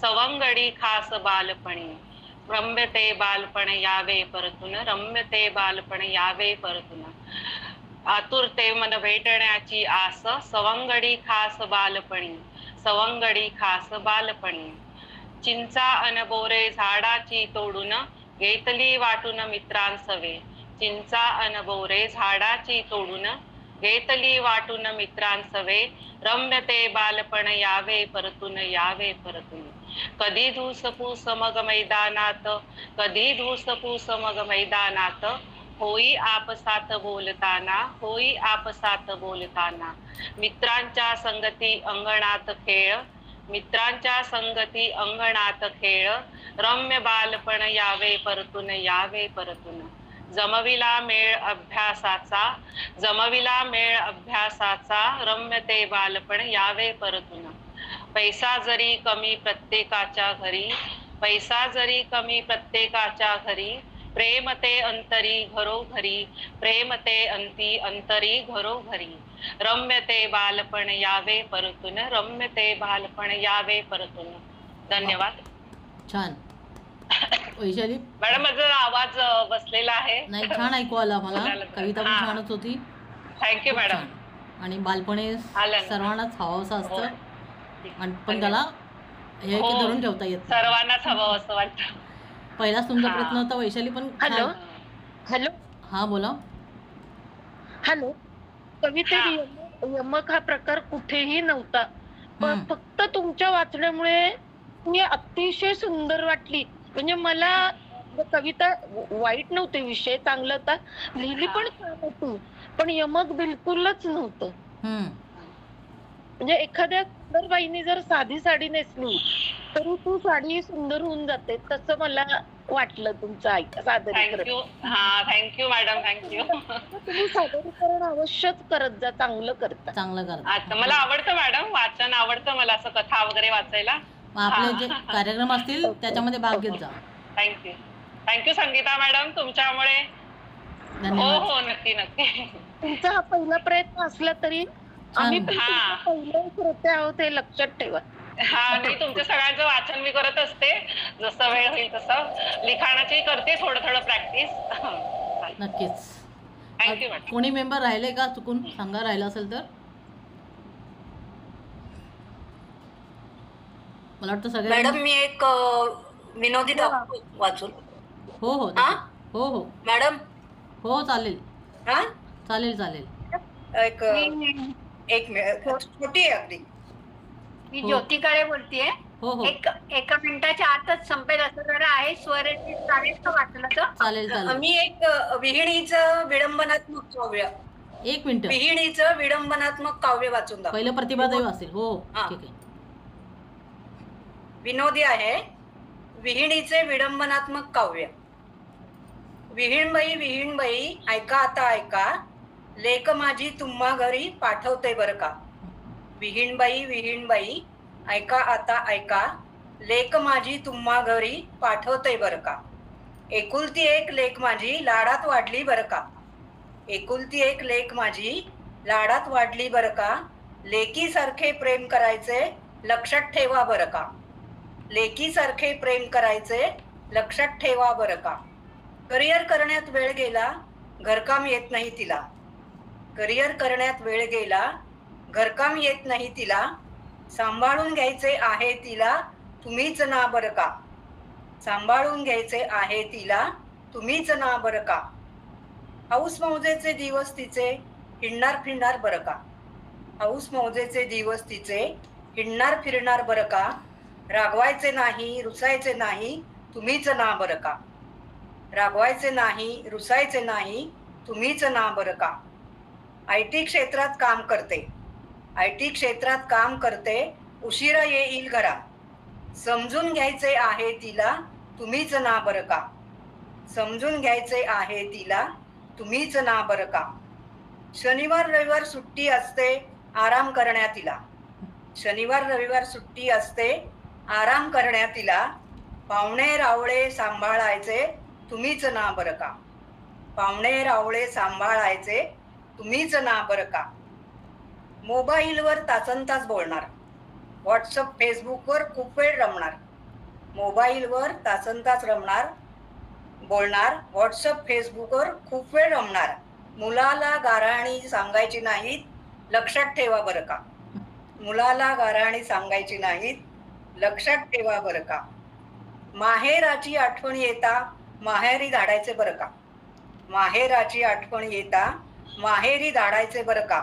सवंगडी खास बालपणी, रम्य ते बालपण यावे परतून, रम्य ते बालपण यावे परतून, आतुरते मन भेटण्याची आस, सवंगडी खास बालपणी, सवंगडी खास बालपणी, चिंचा अन बोरे झाडाची तोडून, घेतली वाटून मित्रांसवे, चिंचा अन बोरे झाडाची तोडून, घेतली वाटून मित्रांसवे, रम्य ते बालपण यावे परतून, यावे परतून, कधी धूस पूस मग मैदानात, कधी धूस पूस मग मैदानात, होई आपसात बोलताना, होई आपसात बोलताना, मित्रांच्या संगती अंगणात खेळ, मित्रांच्या संगती अंगणात खेळ, रम्य बालपण यावे परतून, यावे परतून, जमविला मेळ अभ्यासाचा, जमविला मेळ अभ्यासाचा, रम्य ते बालपण यावे परतून, पैसा जरी कमी प्रत्येकाच्या घरी, पैसा जरी कमी प्रत्येकाच्या घरी, प्रेम ते अंतरी घरोघरी, प्रेम ते अंतरी घरोघरी, रम्य ते बालपण यावे परतून, रम्य ते बालपण यावे परतून. धन्यवाद. छान. वैशाली मॅडम, माझा आवाज बसलेला आहे? नाही, छान ऐकू आला मला. कविता पण छानच होती. Thank you madam. आणि बालपणे सर्वांनाच हवंसं असतं, पण त्याला हे धरून ठेवता येत नाही. सर्वांनाच हवं असं वाटतं. पहिलाच तुमचा प्रयत्न होता वैशाली. पण हॅलो हॅलो हा बोला. हॅलो. कवितेत यमक हा प्रकार कुठेही नव्हता, पण फक्त तुमच्या वाचण्यामुळे मी अतिशय सुंदर वाटली. म्हणजे मला कविता वाईट नव्हते, विषय चांगला होता, लिहिली पण छान होती, पण यमक बिलकुलच नव्हतं. म्हणजे एखाद्या सुंदर बाईने जर साधी साडी नेसली तरी ती साडी सुंदर होऊन जाते, तसं मला वाटलं तुमचं सादरीकरण. Thank you madam, thank you. तुम्ही सादरीकरण अवश्यच करत जा, चांगलं करता. चांगलं करता. मला आवडतं मॅडम, वाचन आवडतं मला, असं कथा वगैरे वाचायला. आपले जे कार्यक्रम असतील त्याच्यामध्ये भाग घेत जा. थँक्यू. थँक्यू संगीता मॅडम, तुमच्यामुळे. हो हो, नक्की नक्की. तुमचा हा पहिला प्रयत्न असला तरी आम्ही पहिले श्रोते आहोत, हे लक्षात ठेवा. नाही, तुमच्या सगळ्यांचं वाचन मी करत असते, जसं वेळ होईल तसं. लिखाणाची करते थोडं थोडं प्रॅक्टिस. नक्कीच. Thank you madam. कोणी मेंबर राहिले का? चुकून सांगा, राहिलं असेल तर. मला वाटतं सगळ्या. मॅडम, मी एक विनोदी वाचून. हो हो हो हो मॅडम. हो चालेल. चालेल चालेल. एक छोटी आहे अगदी. मी ज्योती काळे बोलतीये. हो हो. एका मिनिटाच्या आतच संपेल असं जरा आहे. स्वरेची चालेल का वाचलं तर? चालेल चालेल. मी एक विहिणीचं विडंबनात्मक काव्य, एक मिनिट, विहिणीचं विडंबनात्मक काव्य वाचून दाखव. पहिलं प्रतिभाताई असेल. हो ठीक आहे. विनोदी आहे. विहिणीचे विडंबनात्मक काव्य. विहीणबाई, विहीणबाई, ऐका आता ऐका, लेक माझी तुम्हा घरी पाठवते बर का. विहीणबाई, विहीणबाई, ऐका आता ऐका, लेक माझी तुम्हा घरी पाठवते बर का. एकुलती एक लेक माझी लाडात वाढली बर का. एकुलती एक लेक माझी लाडात वाढली बर का. लेकीसारखे प्रेम करायचे लक्षात ठेवा बर का. लेकीसारखे प्रेम करायचे लक्षात ठेवा बर का. करिअर करण्यात वेळ गेला घरकाम येत नाही तिला. करिअर करण्यात वेळ गेला, घरकाम येत नाही तिला. सांभाळून घ्यायचे आहे तिला, तुम्हीच ना बरं का. सांभाळून घ्यायचे आहे तिला, तुम्हीच ना बरं का. हौस मौजेचे दिवस तिचे, हिंडणार फिरणार बरं का. हौस मौजेचे दिवस तिचे, हिंडणार फिरणार बरं का. रागवायचे नाही, रुसायचे नाही, तुम्हीच ना बरं का. रागवायचे नाही, रुसायचे नाही, तुम्हीच ना बरं का. IT क्षेत्रात काम करते, IT क्षेत्रात काम करते, उशिरा येईल घरात. समजून घ्यायचे आहे तिला, तुम्हीच ना बरं का. समजून घ्यायचे आहे तिला, तुम्हीच ना बरं का. शनिवार रविवार सुट्टी असते, आराम करण्यात तिला. शनिवार रविवार सुट्टी असते, आराम करण्यात तिला. पाहुणे रावळे सांभाळायचे, तुम्हीच ना बरं का. पाहुणे रावळे सांभाळायचे, तुम्हीच ना बरं का. मोबाईलवर तासनतास बोलणार, व्हॉट्सअप फेसबुकवर खूप वेळ रमणार. मोबाईलवर तासनतास बोलणार, व्हॉट्सअप फेसबुकवर खूप वेळ रमणार. मुलाला गाऱ्हाणी सांगायची नाहीत, लक्षात ठेवा बरं का. मुलाला गाऱ्हाणी सांगायची नाहीत, लक्षात ठेवा बरं का. माहेराची आठवण येता, माहेरी धाडायचे बरं का. माहेराची आठवण येता, माहेरी धाडायचे बरं का.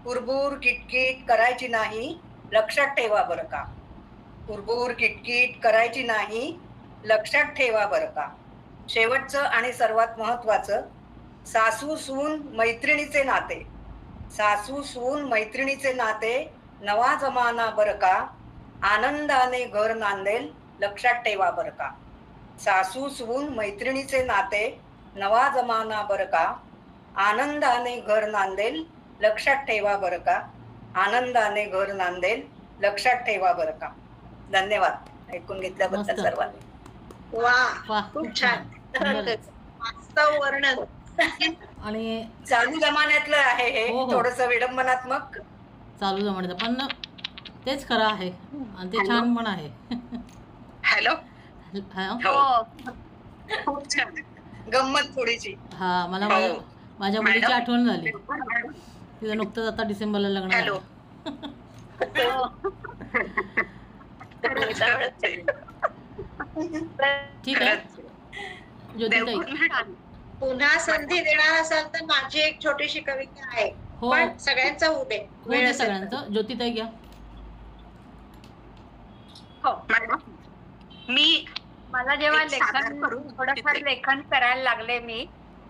कुरबूर किटकिट करायची नाही, लक्षात ठेवा बरं का. कुरबूर किटकिट करायची नाही, लक्षात ठेवा बरं का. शेवटचं आणि सर्वात महत्वाचं, सासू सून मैत्रिणीचे नाते. सासू सून मैत्रिणीचे नाते, नवा जमाना बरं का. आनंदाने घर नांदेल, लक्षात ठेवा बरं का. सासू सून मैत्रिणीचे नाते, नवा जमाना बरं का. आनंदाने घर नांदेल, लक्षात ठेवा बरं का. आनंदाने घर नांदेल, लक्षात ठेवा बरं का. धन्यवाद ऐकून घेतल्याबद्दल सर्वांनी. वा, खूप छान. वास्तव वर्णन आणि चालू जमान्यातलं आहे हे, हो, हो. थोडस विडंबनात्मक. चालू जमान्याचं पण तेच खरं आहे आणि ते छान पण आहे. हॅलो. हा, खूप छान, गंमत थोडीशी. हा, मला माझ्या मुलीची आठवण झाली. तिचं नुकतंच आता डिसेंबरला लग्न हॅलो. ठीक आहे ज्योतिताई. पुन्हा संधी देणार असाल तर माझी एक छोटीशी कविता आहे, हो. पण सगळ्यांचा होऊ दे. हो दे सगळ्यांचं. ज्योतिताई घ्या. मी मला जेव्हा एक सादर लेखन करू थोडंफार इच्छिते. लेखन करायला लागले मी,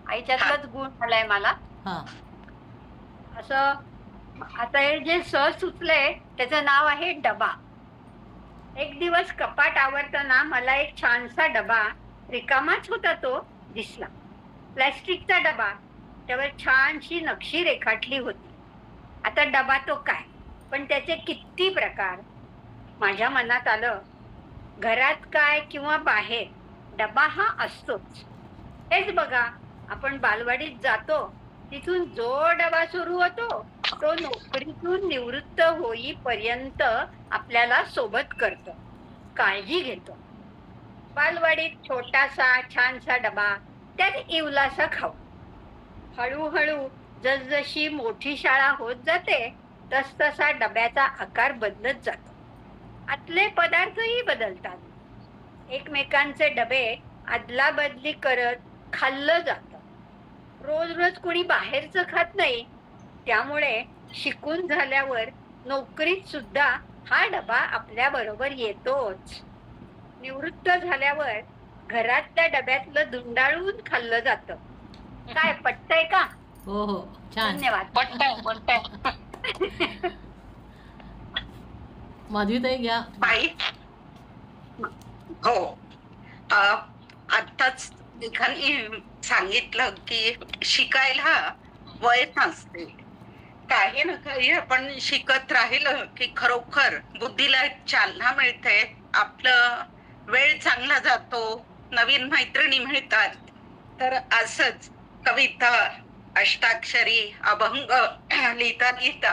आईच्यातलंच गुण आलाय मला. हा, असं आता हे जे सहज सुचलंय त्याचं नाव आहे डबा. एक दिवस कपाट आवरताना मला एक छानसा डबा, रिकामाच होता तो, दिसला. प्लॅस्टिकचा डबा, त्यावर छानशी नक्षी रेखाटली होती. आता डबा तो काय, पण त्याचे किती प्रकार. माझ्या मनात आलं, घरात काय किंवा बाहेर डबा हा असतोच. हेच बघा, आपण बालवाडीत जातो, तिथून जो डबा सुरू होतो तो नोकरीतून निवृत्त होईपर्यंत आपल्याला सोबत करतो, काळजी घेतो. बालवाडीत छोटासा छानसा डबा, त्यात इवलासा खाऊ. हळूहळू जसजशी मोठी शाळा होत जाते तसतसा डब्याचा आकार बदलत जातो. आतले पदार्थही बदलतात. एकमेकांचे डबे अदला बदली करत खाल्लं जातं. रोज रोज कोणी बाहेरचं खात नाही, त्यामुळे शिकून झाल्यावर नोकरीत सुद्धा हा डबा आपल्या बरोबर येतोच. निवृत्त झाल्यावर घरात त्या डब्यातलं धुंडाळून खाल्लं जातं. काय पटतंय का? हो हो, छान. धन्यवाद. पटतंय. माधवीताई घ्या. बाई, हो, आत्ताच एकाने सांगितलं की शिकायला वय नसते. काही ना काही आपण शिकत राहिलं की खरोखर बुद्धीला चालना मिळते, आपलं वेळ चांगला जातो, नवीन मैत्रिणी मिळतात. तर असंच कविता, अष्टाक्षरी, अभंग लिहिता लिहिता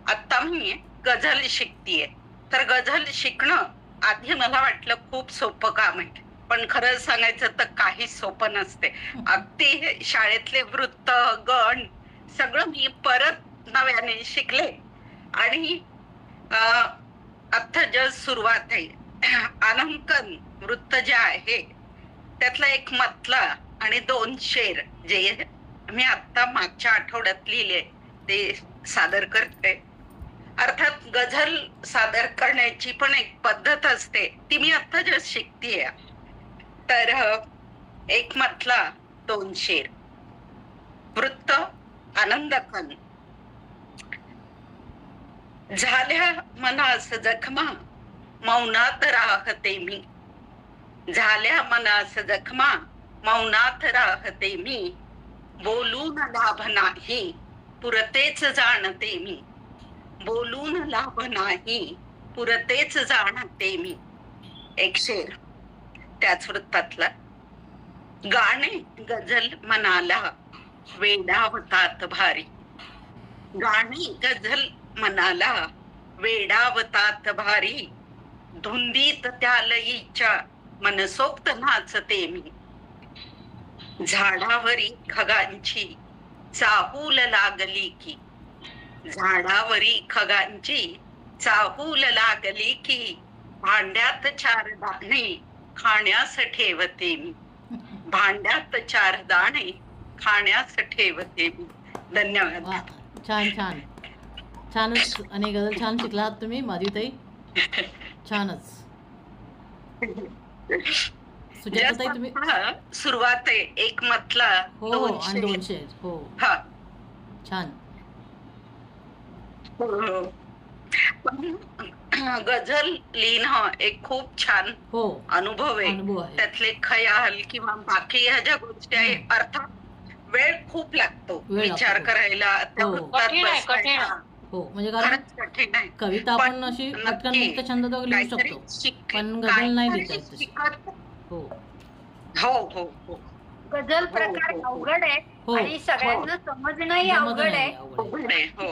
आता मी गझल शिकतीये. तर गझल शिकणं आधी मला वाटलं खूप सोपं काम आहे, पण खरं सांगायचं तर काहीच सोपं नसते. अगदी शाळेतले वृत्त गण सगळं मी परत नव्याने शिकले आणि आता जस्ट सुरुवात आहे. अनांकन वृत्त जे आहे त्यातला एक मतला आणि 2 शेर जे मी आता मागच्या आठवड्यात लिहिले ते सादर करते. अर्थात गझल सादर करण्याची पण एक पद्धत असते, ती मी आता जस्ट शिकतीये. तर एक मतला 2 शेर. वृत्त आनंदकन. झाल्या मनास जखमा मौनात राहते मी. झाल्या मनास जखमा मौनात राहते मी. बोलून लाभ नाही पुरतेच जाणते मी. बोलून लाभ नाही पुरतेच जाणते मी. एक शेर त्याच वृत्तातला. गाणे गझल मनाला वेडावतात भारी. गाणे गझल मनाला वेडावतात भारी. धुंदीत त्या लयीच्या मनसोक्त नाचते मी. झाडावरी खगांची चाहूल लागली की. झाडावरी खगांची चाहूल लागली की. भांड्यात 4 दाणे खाण्यास ठेवते मी. भांड्यात 4 दाणे खाण्यास ठेवते मी. धन्यवाद. छान छान छानच. आणि गझल छान शिकला तुम्ही माधवीताई, छानच. सुजाताताई तुम्ही सुरुवात आहे. एक मतला हो 2 शेर. हो हा छान. गझल लिहिणं एक खूप छान अनुभव आहे. त्यातले खयाल किंवा बाकी ह्या ज्या गोष्टी आहे, अर्थात वेळ खूप लागतो विचार करायला. त्या वृत्तात बसायला म्हणजे कारण कविता आपण अशी पटकन मुक्त छंद लिहू शकतो, पण गझल नाही लिहिता. हो हो हो हो. गझल प्रकार अवघड आहे आणि सगळ्यांना समजणंही अवघड आहे. हो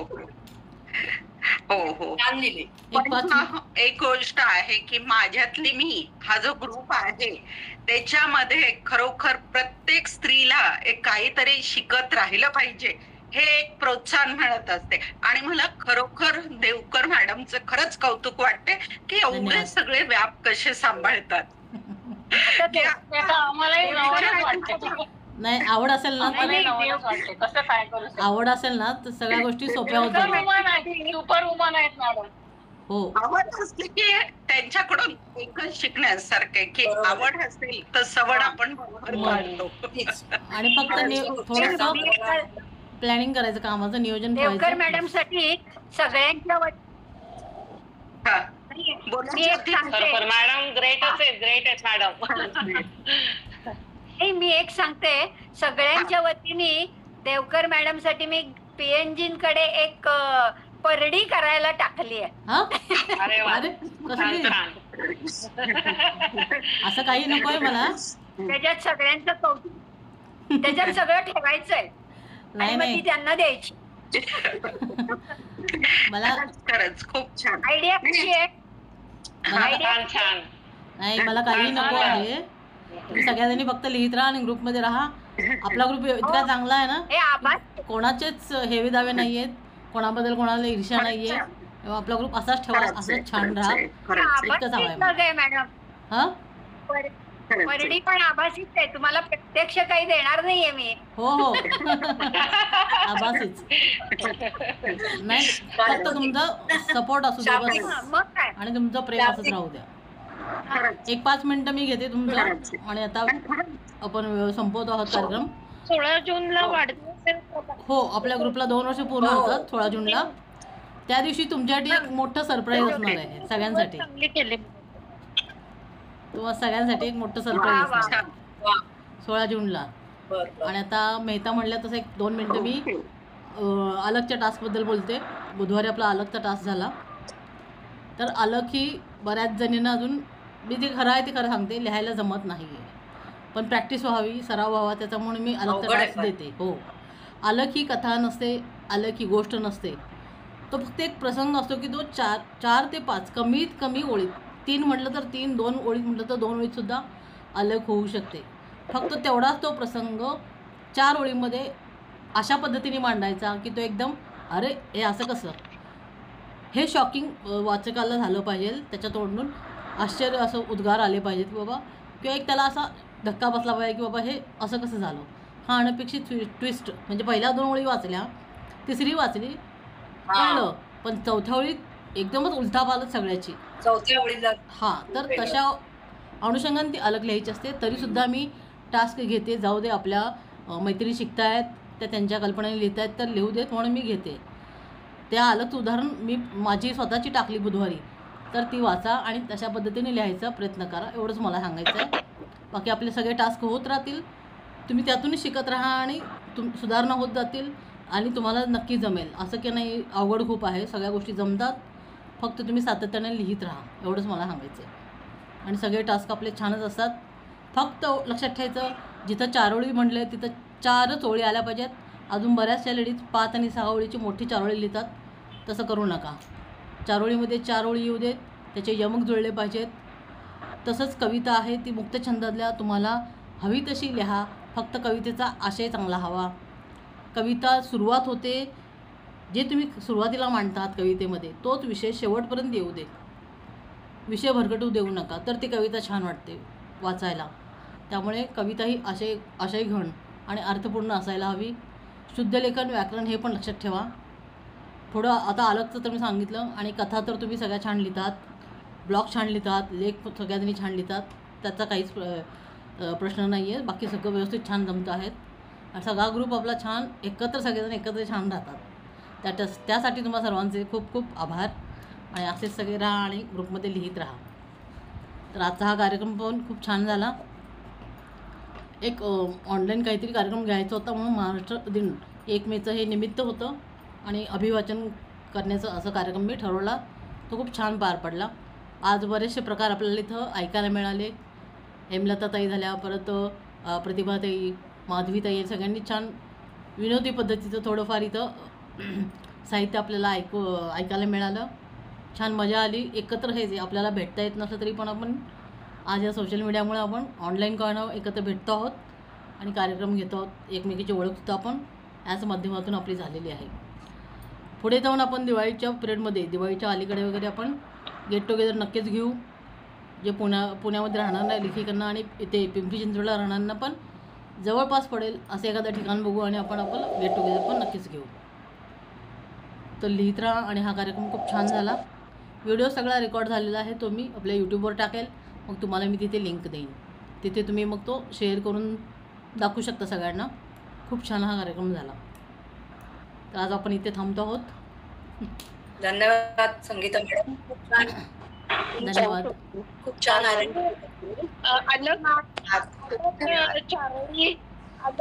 हो हो. एक गोष्ट आहे की माझ्यातली मी हा जो ग्रुप आहे त्याच्यामध्ये खरोखर प्रत्येक स्त्रीला एक काहीतरी शिकत राहिलं पाहिजे हे एक प्रोत्साहन मिळत असते. आणि मला खरोखर देवकर मॅडमचं खरंच कौतुक वाटते की एवढे सगळे व्याप कसे सांभाळतात. नाही आवड असेल ना आवड असेल ना तर सगळ्या गोष्टी सोप्या होतात. सुपर वुमन आहेत मॅडम. हो आवड असली की त्यांच्याकडून एकच शिकण्यासारखे की आवड असेल तर सवड आपण काढतो. आणि फक्त थोडस प्लॅनिंग करायचं, कामाचं नियोजन देवकर मॅडम साठी सगळ्यांच्या मॅडम ग्रेटच आहे, ग्रेट आहेत मॅडम. मी एक सांगते, सगळ्यांच्या वतीने देवकर मॅडम साठी मी पीएनजींकडे एक परडी करायला टाकली आहे. अरे असं काही नकोय मला. त्याच्यात सगळ्यांचं कौतुक, त्याच्यात सगळं ठेवायचंय आणि मग ती त्यांना द्यायची. मला खरंच खूप छान आयडिया कशी आहे. नाही मला काही नको आहे. तुम्ही सगळ्यांनी फक्त लिहित राहा आणि ग्रुपमध्ये राहा. आपला ग्रुप इतका चांगला आहे ना, कोणाचेच हेवे दावे नाहीयेत, कोणाबद्दल कोणाला ईर्ष्या नाहीये. आपला ग्रुप असाच ठेवा, असंच छान राहा. इतकंच हवंय मॅडम. हा परडी पण आभासीच आहे, तुम्हाला प्रत्यक्ष काही देणार नाहीये मी. हो हो आभासीच. नाही फक्त तुमचा सपोर्ट असू द्या बस, आणि तुमचं प्रेम असंच राहू द्या. एक 5 मिनिटं मी घेते तुमचं, आणि आता आपण संपवतो आहोत कार्यक्रम. 16 जूनला वाढदिवस. हो आपल्या ग्रुपला 2 वर्ष पूर्ण होतात 16 जूनला. त्या दिवशी तुमच्यासाठी एक मोठं सरप्राईज असणार आहे सगळ्यांसाठी. तुम्हाला सगळ्यांसाठी एक मोठं सरप्राईज असणार 16 जूनला. आणि आता मेहता म्हणल्या तसं एक 2 मिनिटं मी अलगच्या टास्कबद्दल बोलते. बुधवारी आपला अलगचा टास्क झाला. तर अलग ही बऱ्याच जणींना अजून, मी जे खरं आहे ते खरं सांगते, लिहायला जमत नाही आहे, पण प्रॅक्टिस व्हावी, सराव व्हावा, त्याच्यामुळे मी अलगचा टास्क देते. हो अलग ही कथा नसते, अलग ही गोष्ट नसते. तो फक्त एक प्रसंग असतो की तो 4 ते 5 कमीत कमी ओळीत, 3 म्हटलं तर 3, 2 ओळीत म्हटलं तर 2 ओळीत सुद्धा अलग होऊ शकते. फक्त तेवढाच तो प्रसंग 4 ओळीमध्ये अशा पद्धतीने मांडायचा की तो एकदम अरे हे असं कसं, हे शॉकिंग वाचकाला झालं पाहिजे. त्याच्या तोंडून आश्चर्य असं उद्गार आले पाहिजेत की बाबा, किंवा एक त्याला असा धक्का बसला पाहिजे की बाबा हे असं कसं झालं. हा अनपेक्षित ट्विस्ट म्हणजे पहिल्या 2 ओळी वाचल्या, तिसरी वाचली कळलं, पण चौथ्या ओळीत एकदमच उलथापालथ सगळ्याची. चौथ्या ओळीला हां, तर तशा अनुषंगाने ती अलग लिहायची असते. तरीसुद्धा मी टास्क घेते, जाऊ दे आपल्या मैत्रिणी शिकतायत, त्या त्यांच्या कल्पनेने लिहित आहेत तर लिहू देत म्हणून मी घेते. त्या अलग उदाहरण मी माझी स्वतःची टाकली बुधवारी, तर ती वाचा आणि तशा पद्धतीने लिहायचा प्रयत्न करा, एवढंच मला सांगायचं आहे. बाकी आपले सगळे टास्क होत राहतील, तुम्ही त्यातूनच शिकत राहा आणि सुधारणा होत जातील आणि तुम्हाला नक्की जमेल. असं की नाही अवघड खूप आहे, सगळ्या गोष्टी जमतात, फक्त तुम्ही सातत्याने लिहित राहा, एवढंच मला सांगायचं आहे. आणि सगळे टास्क आपले छानच असतात. फक्त लक्षात ठेवायचं, जिथं 4 ओळी म्हटले तिथं 4च ओळी आल्या पाहिजेत. अजून बऱ्याचशा लेडीज 5 आणि 6 ओळीची मोठी 4 ओळी लिहितात, तसं करू नका. 4 ओळीमध्ये 4 ओळी येऊ देत, त्याचे यमक जुळले पाहिजेत. तसंच कविता आहे ती मुक्तछंदातल्या तुम्हाला हवी तशी लिहा, फक्त कवितेचा आशय चांगला हवा. कविता सुरुवात होते, जे तुम्ही सुरुवातीला मांडतात कवितेमध्ये तोच विषय शेवटपर्यंत येऊ दे, विषय भरकटू देऊ नका, तर ती कविता छान वाटते वाचायला. त्यामुळे कविता ही आशय घन आणि अर्थपूर्ण असायला हवी. शुद्ध लेखन, व्याकरण हे पण लक्षात ठेवा. थोडं आता अलगचं तर मी सांगितलं. आणि कथा तर तुम्ही सगळ्या छान लिहितात, ब्लॉग छान लिहितात, लेख सगळ्यांनी छान लिहितात, त्याचा काहीच प्रश्न नाही आहे. बाकी सगळं व्यवस्थित छान जमतं आहेत आणि सगळा ग्रुप आपला छान एकत्र, सगळेजण एकत्र छान राहतात. त्यासाठी तुम्हाला सर्वांचे खूप खूप आभार. आणि असेच सगळे राहा आणि ग्रुपमध्ये लिहित राहा. तर आजचा हा कार्यक्रम पण खूप छान झाला. एक ऑनलाईन काहीतरी कार्यक्रम घ्यायचा होता म्हणून महाराष्ट्र दिन 1 मेचं हे निमित्त होतं आणि अभिवाचन करण्याचं असं कार्यक्रम मी ठरवला. तो खूप छान पार पडला. आज बरेचसे प्रकार आपल्याला इथं ऐकायला मिळाले. हेमलताताई झाल्या, परत प्रतिभाताई, माधवीताई, सगळ्यांनी छान विनोदी पद्धतीचं थोडंफार इथं साहित्य आपल्याला ऐकायला मिळालं. छान मजा आली. एकत्र हे जे आपल्याला भेटता येत नसलं तरी पण आपण आज या सोशल मीडियामुळे आपण ऑनलाईन करणं एकत्र भेटतो आहोत आणि कार्यक्रम घेतो आहोत. एकमेकीची ओळख सुद्धा आपण याच माध्यमातून आपली झालेली आहे. पुढे जाऊन आपण दिवाळीच्या पिरियडमध्ये, दिवाळीच्या अलीकडे वगैरे आपण गेट टुगेदर नक्कीच घेऊ. जे पुण्यामध्ये राहणाऱ्या लेखिकांना आणि इथे पिंपरी चिंचवडला राहणाऱ्यांना पण जवळपास पडेल असं एखादं ठिकाण बघू आणि आपण गेट टुगेदर पण नक्कीच घेऊ. तर लिहित राहा. आणि हा कार्यक्रम खूप छान झाला. व्हिडिओ सगळा रेकॉर्ड झालेला आहे, तो मी आपल्या यूट्यूबवर टाकेल. मग तुम्हाला मी तिथे लिंक देईन, तिथे तुम्ही मग तो शेअर करून दाखवू शकता सगळ्यांना. खूप छान हा कार्यक्रम झाला. तर आज आपण इथे थांबतो आहोत. धन्यवाद संगीता मॅडम, धन्यवाद. खूप छान आहे.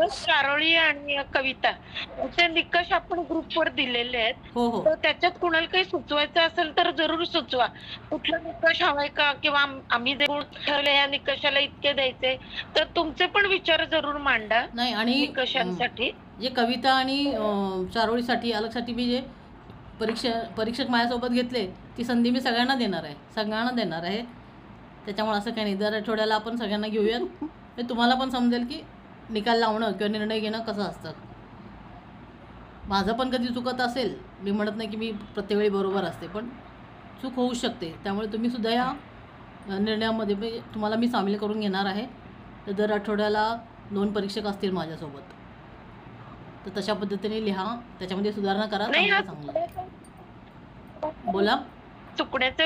चारोळी आणि कविता याचे निकष आपण ग्रुपवर दिलेले आहेत. हो हो. तर त्याच्यात कुणाला काही सुचवायचं असेल तर जरूर सुचवा. कुठला निकष हवाय का, किंवा आम्ही जे ठरले या निकषाला इतके द्यायचे, तर तुमचे पण विचार जरूर मांडा. नाही, आणि निकषांसाठी जे कविता आणि चारोळीसाठी अलगसाठी मी जे परीक्षक माझ्यासोबत घेतले, ती संधी मी सगळ्यांना देणार आहे. त्याच्यामुळे असं काही नाही, दर आठवड्याला आपण सगळ्यांना घेऊयात. ते तुम्हाला पण समजेल की निकाल लावणं किंवा निर्णय घेणं कसं असतं. माझं पण कधी चुकत असेल, मी म्हणत नाही की मी प्रत्येक वेळी बरोबर असते, पण चूक होऊ शकते. त्यामुळे तुम्ही सुद्धा या निर्णयामध्ये तुम्हाला मी सामील करून घेणार आहे. तर दर आठवड्याला 2 परीक्षक असतील माझ्यासोबत. तर तशा पद्धतीने लिहा, त्याच्यामध्ये सुधारणा करा. चांगलं बोला. चुकण्याचा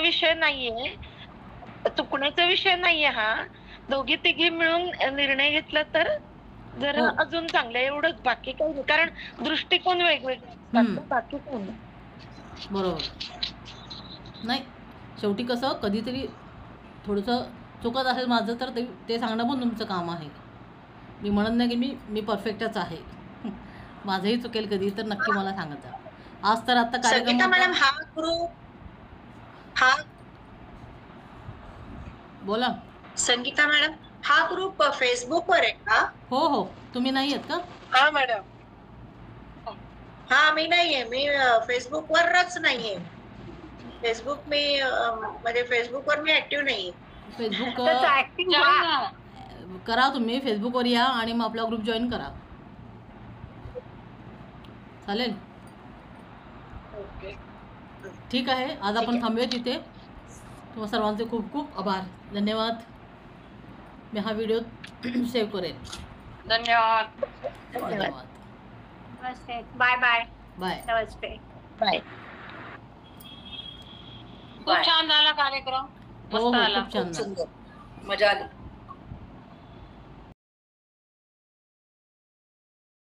विषय नाहीये हा. दोघी तिघी मिळून निर्णय घेतला तर जरा अजून चांगलं, एवढंच. बाकी काही नाही, कारण दृष्टिकोन वेगवेगळे असतात. बाकी काही नाही. बरोबर. नाही, शेवटी कसं कधीतरी थोडंसं चुकत असेल माझं, तर ते सांगणं पण तुमचं काम आहे. मी म्हणत नाही की मी परफेक्टच आहे. माझंही चुकेल कधी, तर नक्की मला सांगत जा. आज तर आता कार्यक्रम मॅडम हा ग्रुप बोला. संगीता मॅडम, हा ग्रुप फेसबुकवर आहे का? हो. तुम्ही नाही आहेत का? हा मॅडम. हा, मी नाहीये. मी फेसबुकवरच नाहीये. फेसबुकवर मी ऍक्टिव्ह नाहीये. फेसबुक करा तुम्ही फेसबुकवर या आणि मग आपला ग्रुप जॉईन करा. चालेल. ठीक आहे, आज आपण थांबूया तिथे. तुम्हा सर्वांचे खूप खूप आभार. धन्यवाद. मी हा व्हिडिओ सेव्ह करेन. धन्यवाद. धन्यवाद. नमस्ते. Bye bye. बाय. नमस्ते. बाय. खूप छान झाला कार्यक्रम. हो मस्त हो, आला. खूप छान झालं. मजा आली.